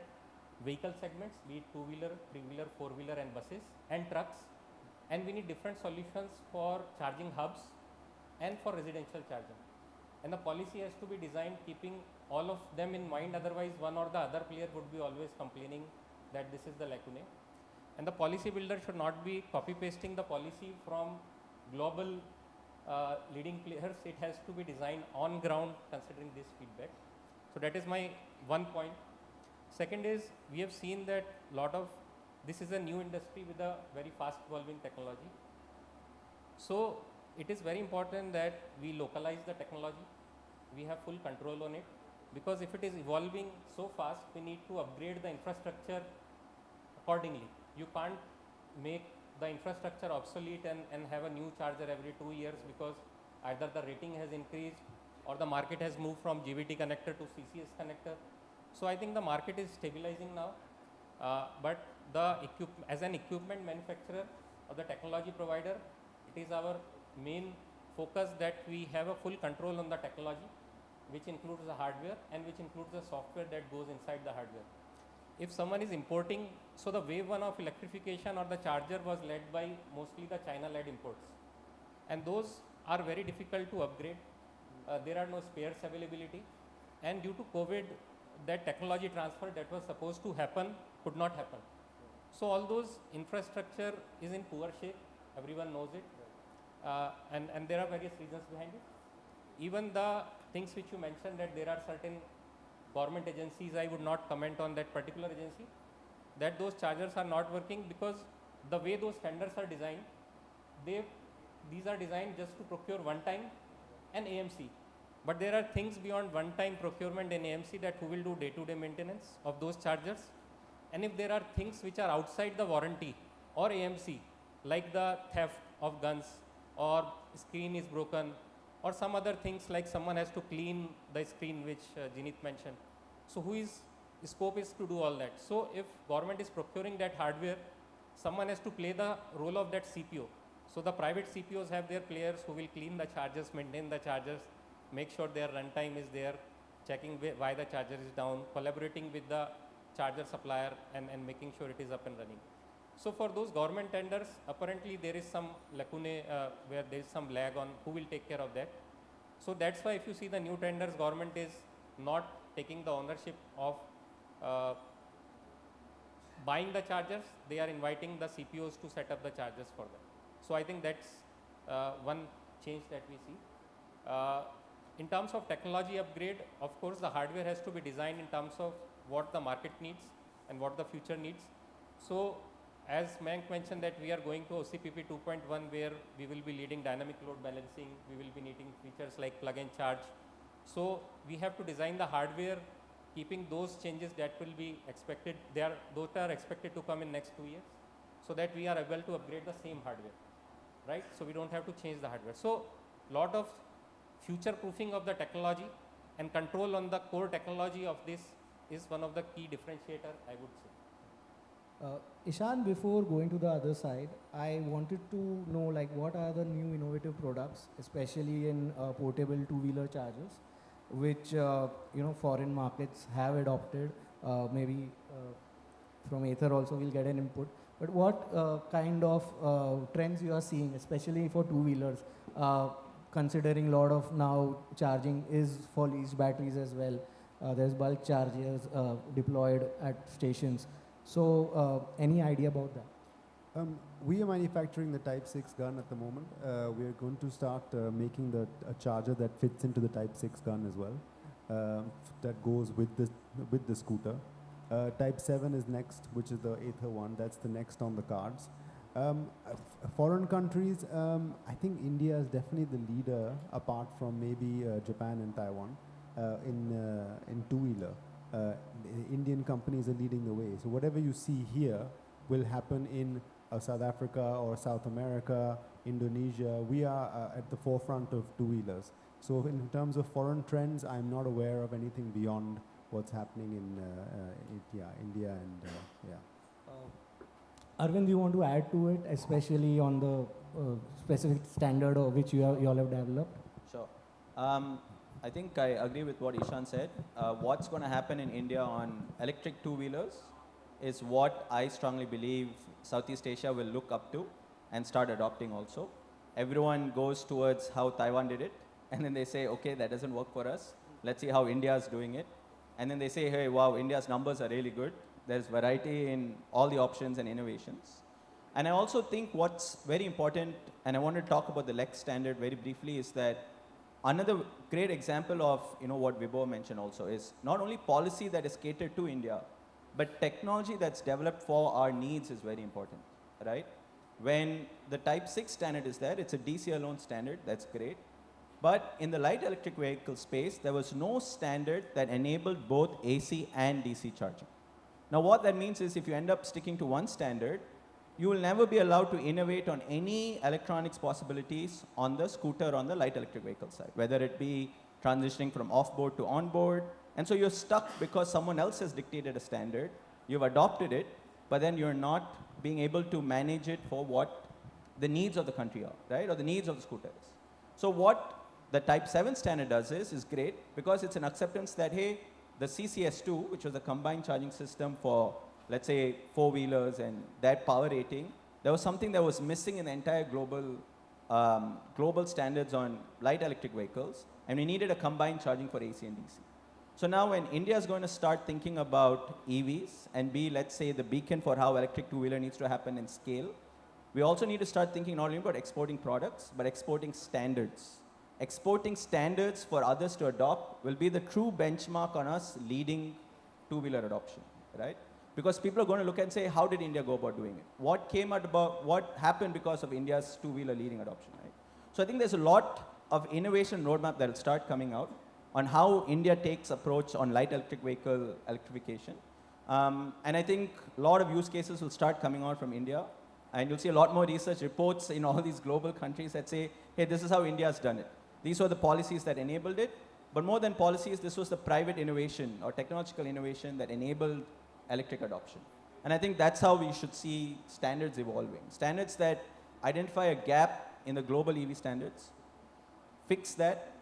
vehicle segments, be it two-wheeler, three-wheeler, four-wheeler and buses and trucks. And we need different solutions for charging hubs and for residential charging. And the policy has to be designed keeping all of them in mind, otherwise one or the other player would be always complaining that this is the lacune. And the policy builder should not be copy pasting the policy from global leading players. It has to be designed on ground considering this feedback. So that is my one point. Second is, we have seen that this is a new industry with a very fast evolving technology. So it is very important that we localize the technology. We have full control on it, because if it is evolving so fast, we need to upgrade the infrastructure accordingly. You can't make the infrastructure obsolete and have a new charger every 2 years, because either the rating has increased or the market has moved from GVT connector to CCS connector. So I think the market is stabilizing now, but as an equipment manufacturer or the technology provider, it is our main focus that we have a full control on the technology, which includes the hardware and which includes the software that goes inside the hardware. If someone is importing, so the wave one of electrification or the charger was led by mostly the China-led imports, and those are very difficult to upgrade. There are no spares availability, and due to COVID, that technology transfer that was supposed to happen could not happen. So all those infrastructure is in poor shape. Everyone knows it, and there are various reasons behind it. Even the things which you mentioned, that there are certain government agencies, I would not comment on that particular agency, that those chargers are not working, because the way those tenders are designed, these are designed just to procure one time and AMC. But there are things beyond one-time procurement and AMC, that who will do day-to-day maintenance of those chargers. And if there are things which are outside the warranty or AMC, like the theft of guns, or screen is broken, or some other things like someone has to clean the screen, which Jeanette mentioned. So scope is to do all that. So if government is procuring that hardware, someone has to play the role of that CPO. So the private CPOs have their players who will clean the chargers, maintain the chargers, make sure their runtime is there, checking why the charger is down, collaborating with the charger supplier and making sure it is up and running. So for those government tenders, apparently there is some lacune where there is some lag on who will take care of that. So that's why if you see the new tenders, government is not taking the ownership of buying the chargers. They are inviting the CPOs to set up the chargers for them. So I think that's one change that we see. In terms of technology upgrade, of course, the hardware has to be designed in terms of what the market needs and what the future needs. So as Mayank mentioned, that we are going to OCPP 2.1, where we will be leading dynamic load balancing. We will be needing features like plug and charge. So we have to design the hardware keeping those changes that will be expected. Those are expected to come in next 2 years, so that we are able to upgrade the same hardware, right? So we don't have to change the hardware. So lot of future proofing of the technology and control on the core technology of this is one of the key differentiator, I would say. Ishan, before going to the other side, I wanted to know, like, what are the new innovative products, especially in portable two-wheeler chargers, which foreign markets have adopted. Maybe from Ather also we'll get an input. But what kind of trends you are seeing, especially for two-wheelers, considering a lot of now charging is for leased batteries as well. There's bulk chargers deployed at stations. So any idea about that? We are manufacturing the Type 6 gun at the moment. We are going to start making a charger that fits into the Type 6 gun as well, that goes with the scooter. Type 7 is next, which is the Aether one. That's the next on the cards. Foreign countries, I think India is definitely the leader, apart from maybe Japan and Taiwan, in two-wheeler. Indian companies are leading the way. So whatever you see here will happen in South Africa or South America, Indonesia. We are at the forefront of two-wheelers. So in terms of foreign trends, I'm not aware of anything beyond what's happening in India and yeah. Arvind, you want to add to it, especially on the specific standard of which you all have developed? Sure. I think I agree with what Ishan said. What's going to happen in India on electric two-wheelers is what I strongly believe Southeast Asia will look up to and start adopting also. Everyone goes towards how Taiwan did it, and then they say, okay, that doesn't work for us. Let's see how India is doing it. And then they say, hey, wow, India's numbers are really good. There's variety in all the options and innovations. And I also think what's very important, and I want to talk about the Lex standard very briefly, is that another great example of what Vibhor mentioned also is not only policy that is catered to India, but technology that's developed for our needs is very important, right? When the Type 6 standard is there, it's a DC alone standard, that's great. But in the light electric vehicle space, there was no standard that enabled both AC and DC charging. Now what that means is if you end up sticking to one standard, you will never be allowed to innovate on any electronics possibilities on the scooter on the light electric vehicle side, whether it be transitioning from off-board to on-board. And so you're stuck because someone else has dictated a standard, you've adopted it, but then you're not being able to manage it for what the needs of the country are, right? Or the needs of the scooters. So what the Type 7 standard does is great because it's an acceptance that, hey, the CCS2, which was the combined charging system for, let's say, four-wheelers and that power rating, there was something that was missing in the entire global standards on light electric vehicles, and we needed a combined charging for AC and DC. So now when India is going to start thinking about EVs and be, let's say, the beacon for how electric two-wheeler needs to happen in scale, we also need to start thinking not only about exporting products, but exporting standards. Exporting standards for others to adopt will be the true benchmark on us leading two-wheeler adoption, right? Because people are going to look and say, how did India go about doing it? What came out about, what happened because of India's two-wheeler leading adoption, right? So I think there's a lot of innovation roadmap that will start coming out on how India takes approach on light electric vehicle electrification. And I think a lot of use cases will start coming out from India. And you'll see a lot more research reports in all these global countries that say, hey, this is how India's done it. These were the policies that enabled it. But more than policies, this was the private innovation or technological innovation that enabled electric adoption. And I think that's how we should see standards evolving. Standards that identify a gap in the global EV standards, fix that,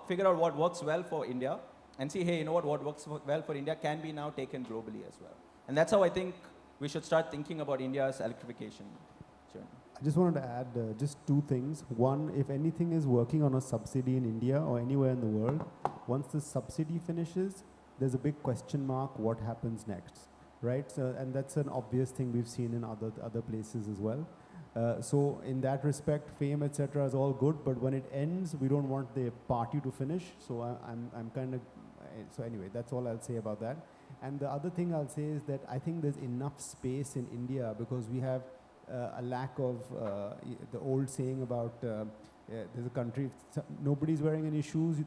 figure out what works well for India, and see, hey, you know what works well for India can be now taken globally as well. And that's how I think we should start thinking about India's electrification journey. I just wanted to add just two things. One, if anything is working on a subsidy in India or anywhere in the world, once the subsidy finishes, there's a big question mark what happens next, right? So, and that's an obvious thing we've seen in other places as well. So in that respect, FAME, etc. is all good, but when it ends, we don't want the party to finish. So I'm kind of, so anyway, that's all I'll say about that. And the other thing I'll say is that I think there's enough space in India because we have a lack of the old saying about there's a country, nobody's wearing any shoes.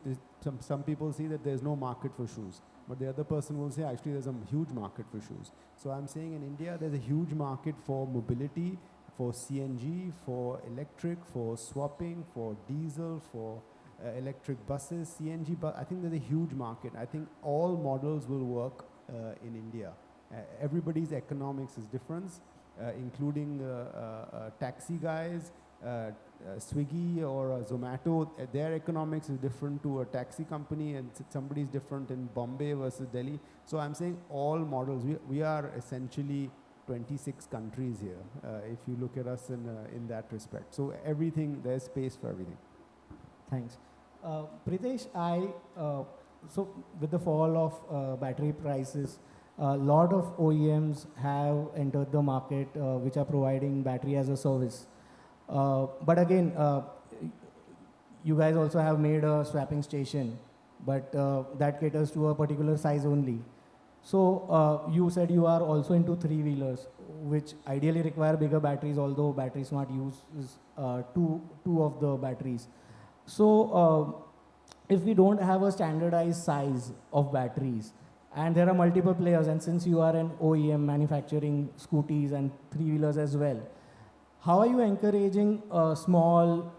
Some people see that there's no market for shoes. But the other person will say, actually, there's a huge market for shoes. So I'm saying in India, there's a huge market for mobility, for CNG, for electric, for swapping, for diesel, for electric buses, CNG. But I think there's a huge market. I think all models will work in India. Everybody's economics is different, including taxi guys, Swiggy or Zomato. Their economics is different to a taxi company, and somebody's different in Bombay versus Delhi. So I'm saying all models. We are essentially 26 countries here, if you look at us in that respect. So everything, there's space for everything. Thanks. Pritesh, so with the fall of battery prices, a lot of OEMs have entered the market which are providing battery as a service. But again, you guys also have made a swapping station, but that caters to a particular size only. So you said you are also into three-wheelers, which ideally require bigger batteries, although Battery Smart uses two of the batteries. So if we don't have a standardized size of batteries, and there are multiple players, and since you are an OEM manufacturing scooties and three-wheelers as well, how are you encouraging small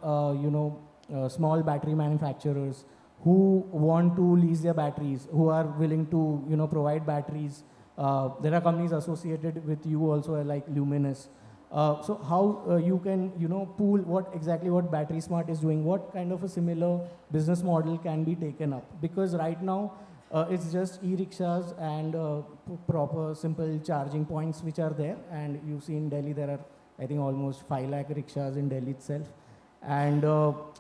battery manufacturers who want to lease their batteries, who are willing to provide batteries? There are companies associated with you also like Luminous. So how you can pool what Battery Smart is doing, what kind of a similar business model can be taken up? Because right now it's just e-rickshaws and proper simple charging points which are there, and you see in Delhi there are I think almost 5 lakh rickshaws in Delhi itself. And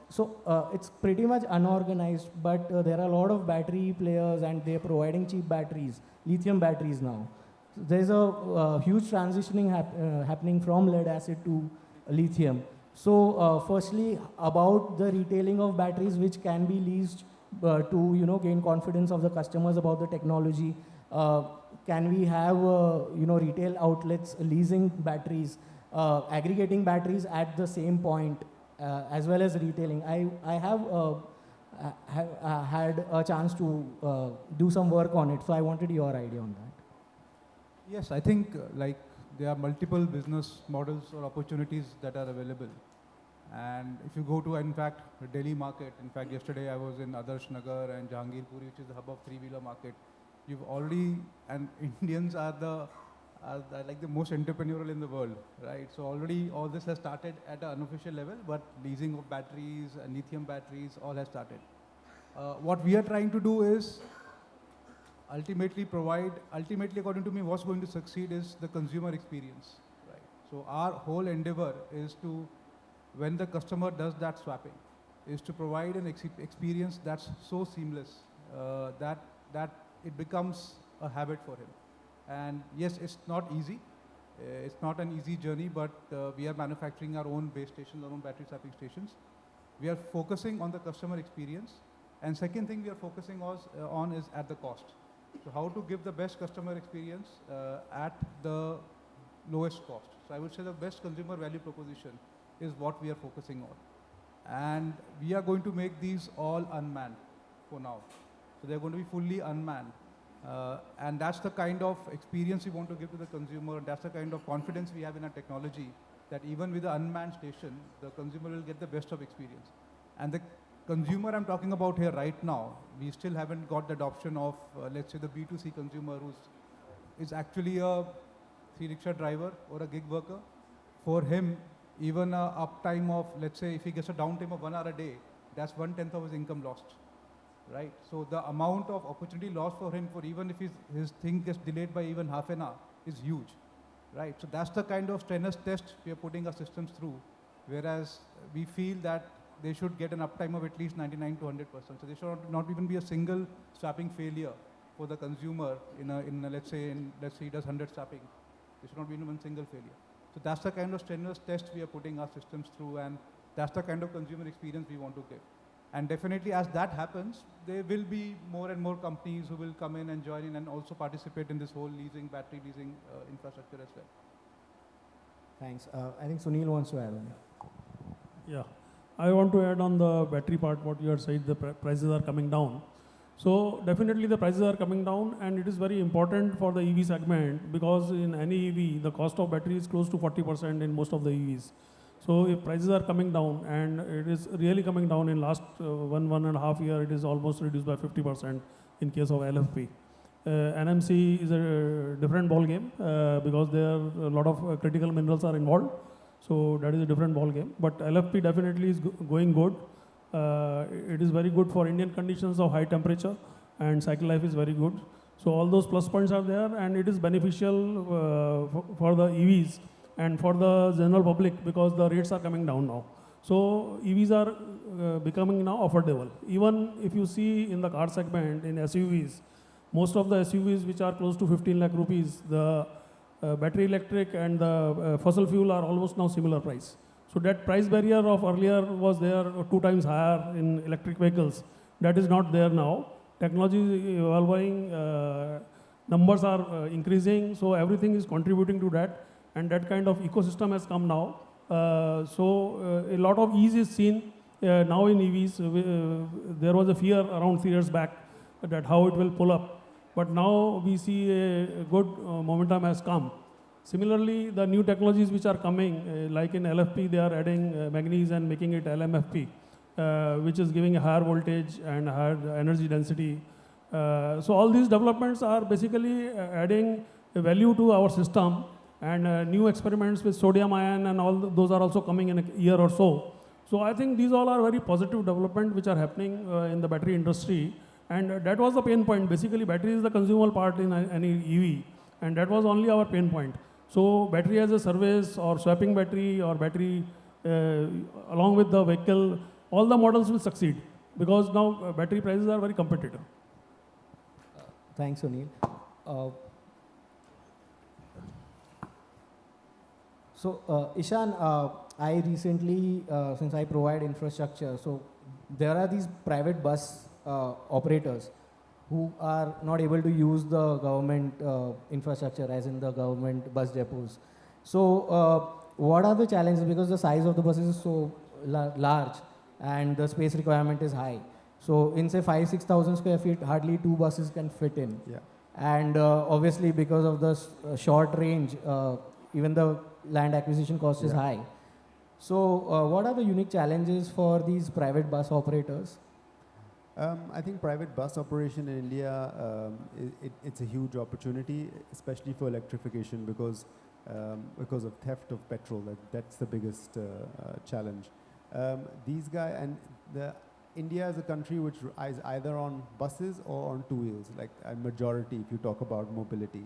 so it's pretty much unorganized, but there are a lot of battery players and they're providing cheap batteries, lithium batteries now. So there's a huge transitioning happening from lead acid to lithium. So firstly, about the retailing of batteries which can be leased to gain confidence of the customers about the technology. Can we have retail outlets leasing batteries, aggregating batteries at the same point, as well as retailing? I have had a chance to do some work on it, so I wanted your idea on that. Yes, I think there are multiple business models or opportunities that are available. And if you go to, in fact, the Delhi market, in fact, yesterday I was in Adarsh Nagar and Jahangirpuri, which is the hub of three-wheeler market. You've already, and Indians are like the most entrepreneurial in the world, right? So already all this has started at an unofficial level, but leasing of batteries and lithium batteries all has started. What we are trying to do is ultimately according to me, what's going to succeed is the consumer experience, right? So our whole endeavor is to, when the customer does that swapping, is to provide an experience that's so seamless that it becomes a habit for him. And yes, it's not easy. It's not an easy journey, but we are manufacturing our own base stations, our own battery swapping stations. We are focusing on the customer experience. And second thing we are focusing on is at the cost. So how to give the best customer experience at the lowest cost. So I would say the best consumer value proposition is what we are focusing on. And we are going to make these all unmanned for now. So they're going to be fully unmanned. And that's the kind of experience we want to give to the consumer. That's the kind of confidence we have in our technology, that even with the unmanned station, the consumer will get the best of experience. And the consumer I'm talking about here right now, we still haven't got the adoption of, let's say, the B2C consumer is actually a rickshaw driver or a gig worker. For him, even a uptime of, let's say, if he gets a downtime of 1 hour a day, that's 1/10 of his income lost, right? So the amount of opportunity lost for him, for even if his thing gets delayed by even half an hour, is huge, right? So that's the kind of strenuous test we are putting our systems through, whereas we feel that they should get an uptime of at least 99 to 100%. So there should not even be a single swapping failure for the consumer let's say he does 100 swapping. There should not be even one single failure. So that's the kind of strenuous test we are putting our systems through, and that's the kind of consumer experience we want to give. And definitely as that happens, there will be more and more companies who will come in and join in and also participate in this whole battery leasing infrastructure as well. Thanks. I think Sunil wants to add on. Yeah, I want to add on the battery part what you had said, the prices are coming down. So definitely the prices are coming down, and it is very important for the EV segment, because in any EV, the cost of battery is close to 40% in most of the EVs. So if prices are coming down, and it is really coming down in last 1.5 year, it is almost reduced by 50% in case of LFP. NMC is a different ball game because there are a lot of critical minerals are involved. So that is a different ball game. But LFP definitely is going good. It is very good for Indian conditions of high temperature, and cycle life is very good. So all those plus points are there, and it is beneficial for the EVs and for the general public, because the rates are coming down now. So EVs are becoming now affordable. Even if you see in the car segment, in SUVs, Most of the SUVs which are close to 15 lakh rupees, the battery electric and the fossil fuel are almost now similar price. So that price barrier of earlier was there 2 times higher in electric vehicles. That is not there now. Technology is evolving, numbers are increasing, so everything is contributing to that, and that kind of ecosystem has come now. A lot of ease is seen now in EVs. There was a fear around 3 years back that how it will pull up, but now we see a good momentum has come. Similarly, the new technologies which are coming, like in LFP, they are adding manganese and making it LMFP, which is giving a higher voltage and higher energy density. So all these developments are basically adding a value to our system, and new experiments with sodium ion and all those are also coming in a year or so. So I think these all are very positive developments which are happening in the battery industry, and that was the pain point. Basically, battery is the consumable part in any EV, and that was only our pain point. So battery as a service or swapping battery or battery along with the vehicle, all the models will succeed because now battery prices are very competitive. Thanks, Sunil. Ishan, I recently, since I provide infrastructure, so there are these private bus operators who are not able to use the government infrastructure, as in the government bus depots. So what are the challenges? Because the size of the buses is so large and the space requirement is high. So in say 5,000-6,000 square feet, hardly 2 buses can fit in. Yeah. And obviously because of the short range, even the land acquisition cost is high. So what are the unique challenges for these private bus operators? I think private bus operation in India, it's a huge opportunity, especially for electrification because of theft of petrol. That's the biggest challenge. These guys, and India is a country which is either on buses or on 2 wheels, like a majority if you talk about mobility.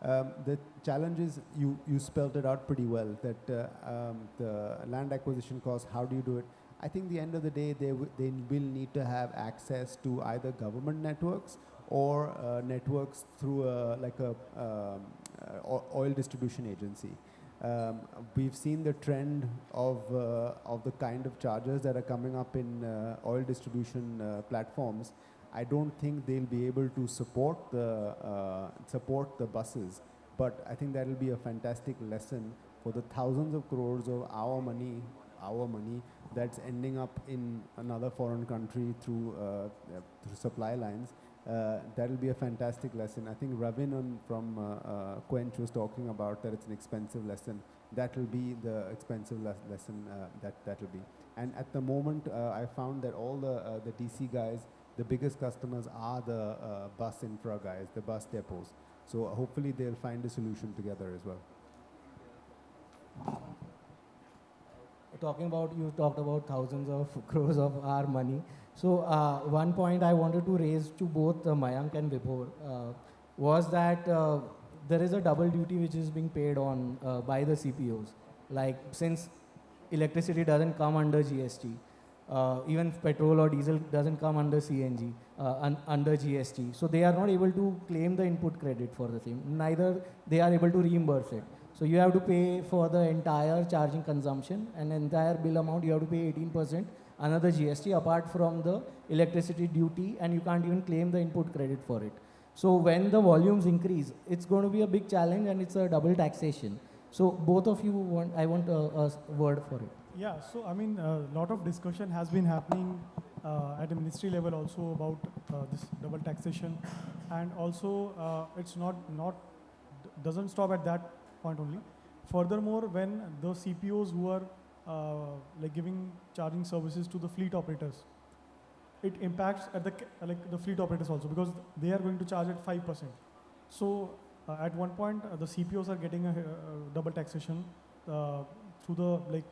The challenge is, you spelled it out pretty well, that the land acquisition cost, how do you do it? I think the end of the day, they will need to have access to either government networks or networks through like a oil distribution agency. We've seen the trend of the kind of chargers that are coming up in oil distribution platforms. I don't think they'll be able to support the buses, but I think that will be a fantastic lesson for the thousands of crores of our money that's ending up in another foreign country through supply lines. That will be a fantastic lesson. I think Ravin from Quench was talking about that it's an expensive lesson. That will be the expensive lesson that will be. And at the moment, I found that all the DC guys, the biggest customers are the bus infra guys, the bus depots. So hopefully they'll find a solution together as well. You talked about thousands of crores of our money. So one point I wanted to raise to both Mayank and Vibhor was that there is a double duty which is being paid on by the CPOs. Like since electricity doesn't come under GST, even petrol or diesel doesn't come under CNG, under GST. So they are not able to claim the input credit for the same. Neither they are able to reimburse it. So you have to pay for the entire charging consumption, and entire bill amount you have to pay 18% another GST apart from the electricity duty, and you can't even claim the input credit for it. So when the volumes increase, it's going to be a big challenge, and it's a double taxation. So both of you I want a word for it. Yeah, so I mean, a lot of discussion has been happening at a ministry level also about this double taxation, and also it's doesn't stop at that point only. Furthermore, when the CPOs who are like giving charging services to the fleet operators, it impacts at the fleet operators also, because they are going to charge at 5%. So at one point, the CPOs are getting a double taxation through the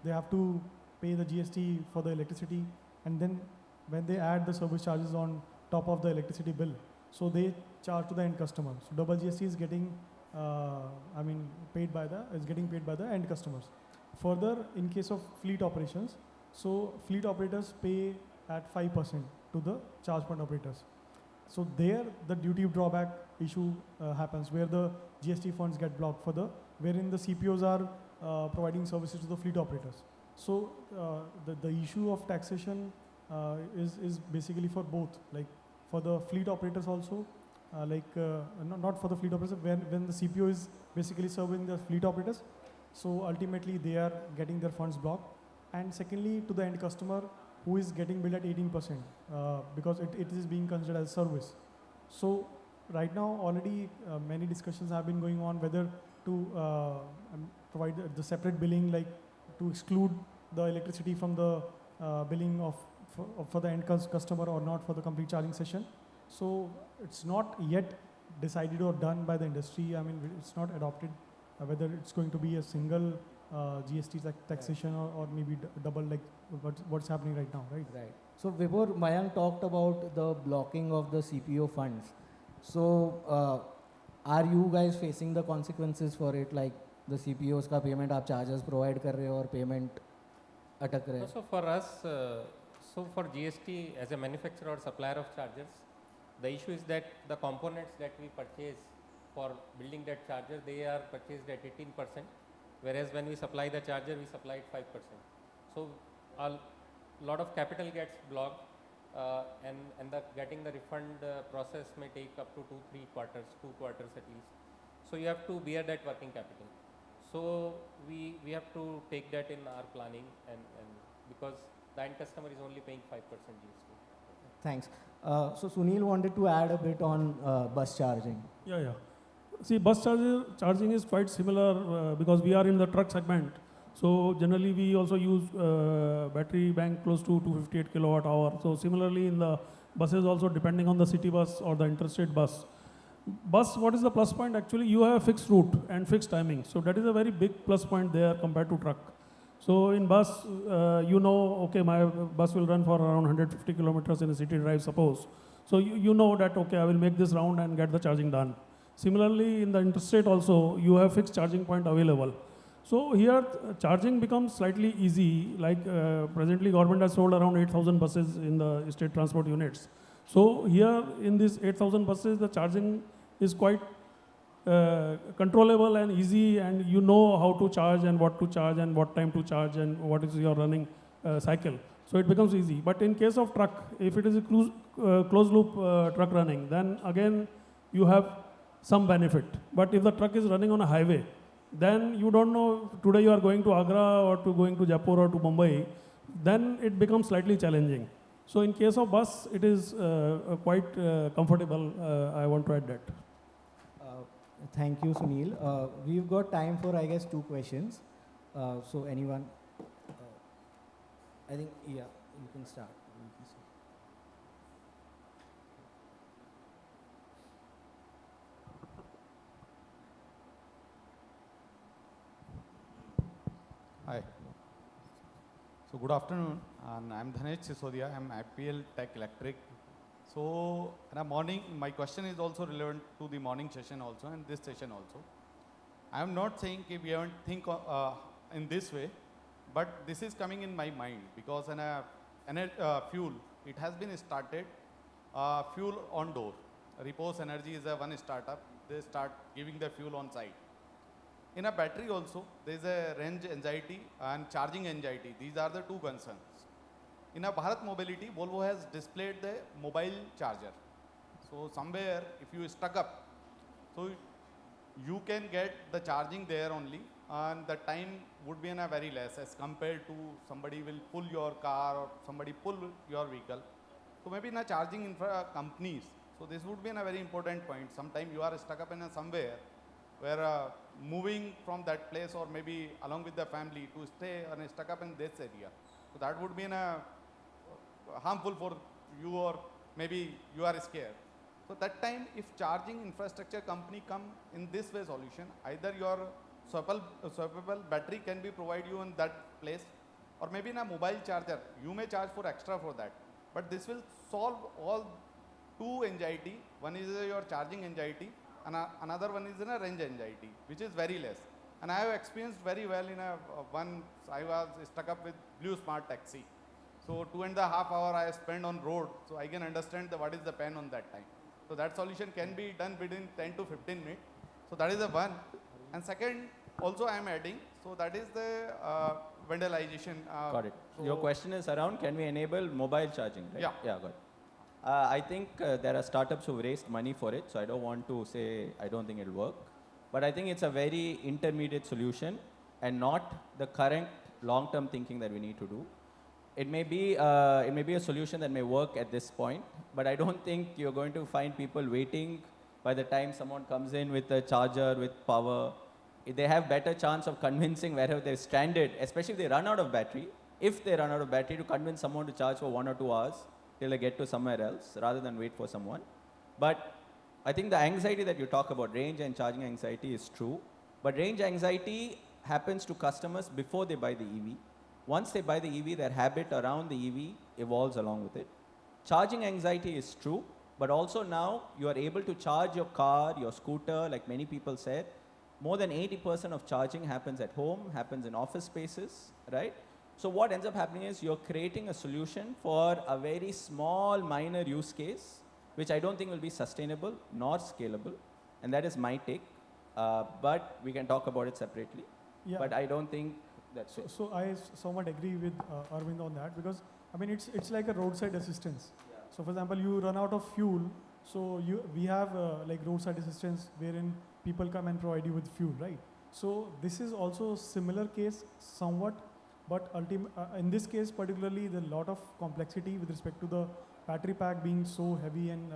they have to pay the GST for the electricity, and then when they add the service charges on top of the electricity bill, so they charge to the end customer. So double GST is getting getting paid by the end customers. Further, in case of fleet operations, so fleet operators pay at 5% to the charge point operators. So there, the duty drawback issue happens, where the GST funds get blocked wherein the CPOs are providing services to the fleet operators. So the issue of taxation is basically for both, like for the fleet operators also, not for the fleet operators, when the CPO is basically serving the fleet operators, so ultimately they are getting their funds blocked. And secondly, to the end customer who is getting billed at 18% because it is being considered as service. So right now already many discussions have been going on whether to provide the separate billing, like to exclude the electricity from the billing for the end customer or not for the complete charging session. So it's not yet decided or done by the industry. I mean, it's not adopted whether it's going to be a single GST taxation or maybe double, like what's happening right now, right? Right. So before Mayank talked about the blocking of the CPO funds. So are you guys facing the consequences for it, like the CPOs का payment आप charges provide कर रहे हो और payment अटक रहे हैं? So for us, so for GST as a manufacturer or supplier of chargers, the issue is that the components that we purchase for building that charger, they are purchased at 18%, whereas when we supply the charger, we supply at 5%. So a lot of capital gets blocked, and getting the refund process may take up to 2 quarters at least. So you have to bear that working capital. So we have to take that in our planning, and because the end customer is only paying 5% GST. Thanks. So Sunil wanted to add a bit on bus charging. Yeah. See, bus charging is quite similar because we are in the truck segment. So generally we also use battery bank close to 258 kilowatt hour. So similarly in the buses also, depending on the city bus or the interstate bus. Bus, what is the plus point? Actually, you have a fixed route and fixed timing. So that is a very big plus point there compared to truck. So in bus, okay, my bus will run for around 150 kilometers in a city drive, suppose. So you know that, okay, I will make this round and get the charging done. Similarly, in the interstate also, you have fixed charging point available. So here, charging becomes slightly easy. Like presently, government has sold around 8,000 buses in the state transport units. So here, in these 8,000 buses, the charging is quite controllable and easy, and you know how to charge and what time to charge and what is your running cycle. So it becomes easy. But in case of truck, if it is a closed loop truck running, then again you have some benefit. But if the truck is running on a highway, then you don't know today you are going to Agra or going to Jaipur or to Mumbai, then it becomes slightly challenging. So in case of bus, it is quite comfortable. I want to add that. Thank you, Sunil. We've got time for, I guess, 2 questions. So anyone? I think, yeah, you can start. Hi. So good afternoon, and I'm Dhanesh Sisodia. I'm IPL Tech Electric. So in the morning, my question is also relevant to the morning session also and this session also. I am not saying we haven't think in this way, but this is coming in my mind because in a fuel, it has been started fuel on door. Repose Energy is a one startup. They start giving the fuel on site. In a battery also, there is a range anxiety and charging anxiety. These are the 2 concerns. In a Bharat Mobility, Volvo has displayed the mobile charger. So somewhere, if you stuck up, so you can get the charging there only, and the time would be in a very less as compared to somebody will pull your car or somebody pull your vehicle. So maybe in a charging infra companies, so this would be a very important point. Sometime you are stuck up in a somewhere where moving from that place or maybe along with the family to stay and stuck up in this area. So that would be harmful for you, or maybe you are scared. So that time, if charging infrastructure company come in this way solution, either your swappable battery can be provided you in that place, or maybe in a mobile charger, you may charge for extra for that. But this will solve all 2 anxiety. One is your charging anxiety, and another one is in a range anxiety, which is very less. And I have experienced very well in once I was stuck up with Blue Smart Taxi. So 2.5 hours I spent on road, so I can understand what is the pain on that time. So that solution can be done within 10 to 15 minutes. So that is the one. And second, also I am adding, so that is the vandalization. Got it. So Your question is around, can we enable mobile charging, right? Yeah. Yeah, got it. I think there are startups who've raised money for it, so I don't want to say I don't think it'll work. But I think it's a very intermediate solution and not the current long-term thinking that we need to do. It may be a solution that may work at this point, but I don't think you're going to find people waiting by the time someone comes in with a charger, with power. They have better chance of convincing wherever they're stranded, especially if they run out of battery. If they run out of battery, to convince someone to charge for 1 or 2 hours till they get to somewhere else, rather than wait for someone. But I think the anxiety that you talk about, range and charging anxiety, is true. But range anxiety happens to customers before they buy the EV. Once they buy the EV, their habit around the EV evolves along with it. Charging anxiety is true, but also now you are able to charge your car, your scooter, like many people said. More than 80% of charging happens at home, happens in office spaces, right? So what ends up happening is you're creating a solution for a very small, minor use case, which I don't think will be sustainable nor scalable. And that is my take. But we can talk about it separately. Yeah. But I don't think that's it. So I somewhat agree with Arvind on that, because I mean it's like a roadside assistance. Yeah. So for example, you run out of fuel, so we have like roadside assistance wherein people come and provide you with fuel, right? So this is also similar case somewhat, but in this case particularly, there's a lot of complexity with respect to the battery pack being so heavy, and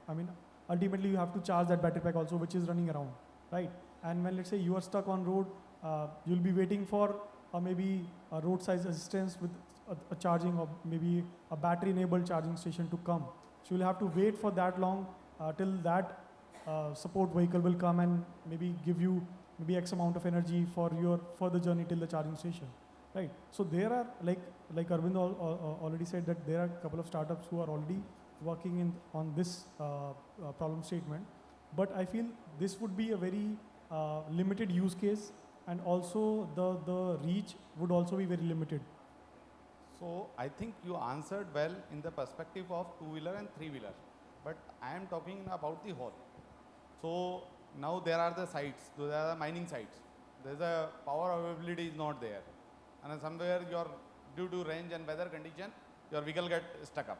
I mean ultimately you have to charge that battery pack also, which is running around, right? And when let's say you are stuck on road, you'll be waiting for maybe a roadside assistance with a charging, or maybe a battery enabled charging station to come. So you'll have to wait for that long till that support vehicle will come and maybe give you maybe X amount of energy for your further journey till the charging station, right? So there are, like Arvind already said, that there are a couple of startups who are already working on this problem statement. But I feel this would be a very limited use case, and also the reach would also be very limited. So I think you answered well in the perspective of two-wheeler and three-wheeler, but I am talking about the whole. So now there are the sites, there are the mining sites. There's a power availability is not there, and somewhere due to range and weather condition, your vehicle get stuck up.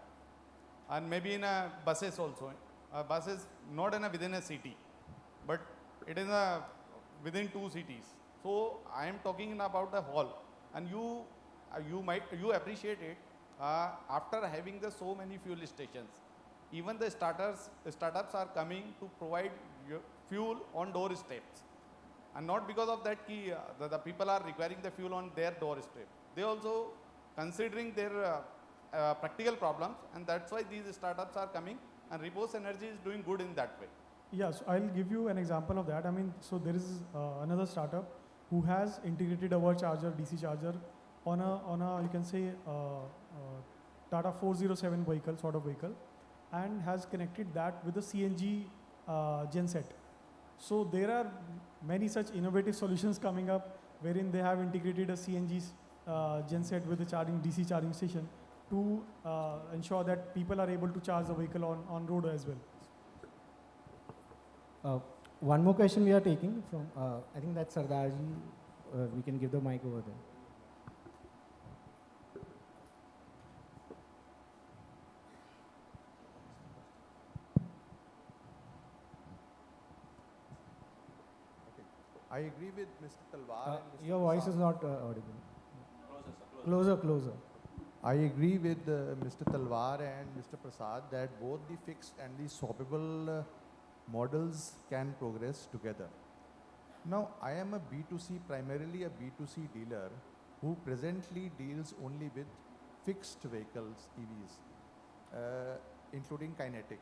And maybe in a buses also. A bus is not within a city, but it is within 2 cities. So I am talking about the whole, and you appreciate it after having so many fuel stations. Even the startups are coming to provide fuel on doorsteps, and not because of that the people are requiring the fuel on their doorstep. They also considering their practical problems, and that's why these startups are coming, and Repose Energy is doing good in that way. Yeah, so I'll give you an example of that. I mean, so there is another startup who has integrated our charger, DC charger, on a you can say Tata 407 vehicle, sort of vehicle, and has connected that with a CNG genset. So there are many such innovative solutions coming up, wherein they have integrated a CNG genset with a DC charging station to ensure that people are able to charge the vehicle on road as well. One more question we are taking from, I think that's Sardarji. We can give the mic over there. I agree with Mr. Talwar. And Mr. Your voice is not audible. Closer. I agree with Mr. Talwar and Mr. Prasad that both the fixed and the swappable models can progress together. Now, I am a primarily a B2C dealer who presently deals only with fixed vehicles, EVs, including kinetic.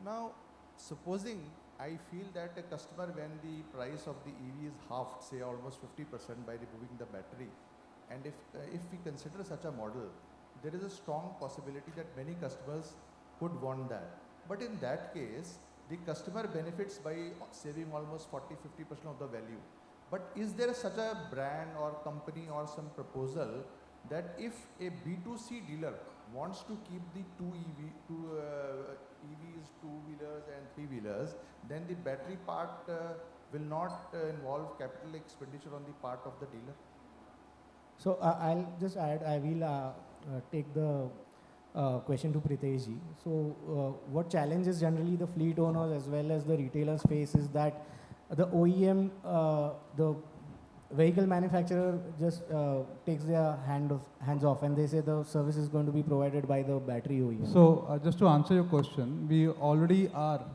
Now, supposing I feel that a customer, when the price of the EV is halved, say almost 50% by removing the battery, and if we consider such a model, there is a strong possibility that many customers could want that. But in that case, the customer benefits by saving almost 40-50% of the value. But is there such a brand or company or some proposal that if a B2C dealer wants to keep the EVs, two-wheelers and three-wheelers, then the battery part will not involve capital expenditure on the part of the dealer? So I'll just add, I will take the question to Pritesh ji. So what challenges generally the fleet owners as well as the retailers face is that the OEM, the vehicle manufacturer just takes their hands off and they say the service is going to be provided by the battery OEM. So just to answer your question, we already are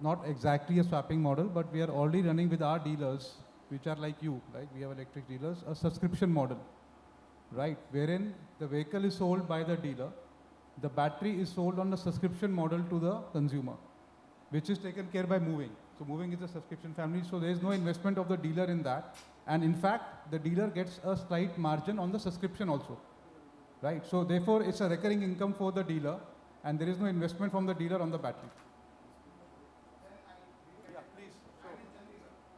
not exactly a swapping model, but we are already running with our dealers, which are like you, right? We have electric dealers, a subscription model, right? Wherein the vehicle is sold by the dealer, the battery is sold on a subscription model to the consumer, which is taken care by moving. So moving is a subscription family, so there is no investment of the dealer in that. And in fact, the dealer gets a slight margin on the subscription also, right? So therefore, it's a recurring income for the dealer, and there is no investment from the dealer on the battery. Yeah, please.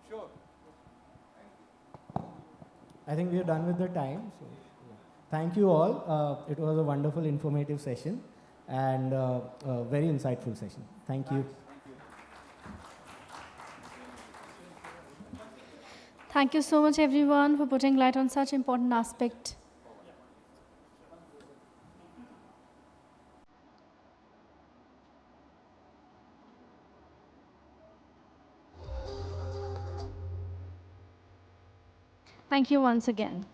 Sure. I think we are done with the time. So thank you all. It was a wonderful, informative session and a very insightful session. Thank you. Thank you so much, everyone, for putting light on such important aspect. Thank you once again.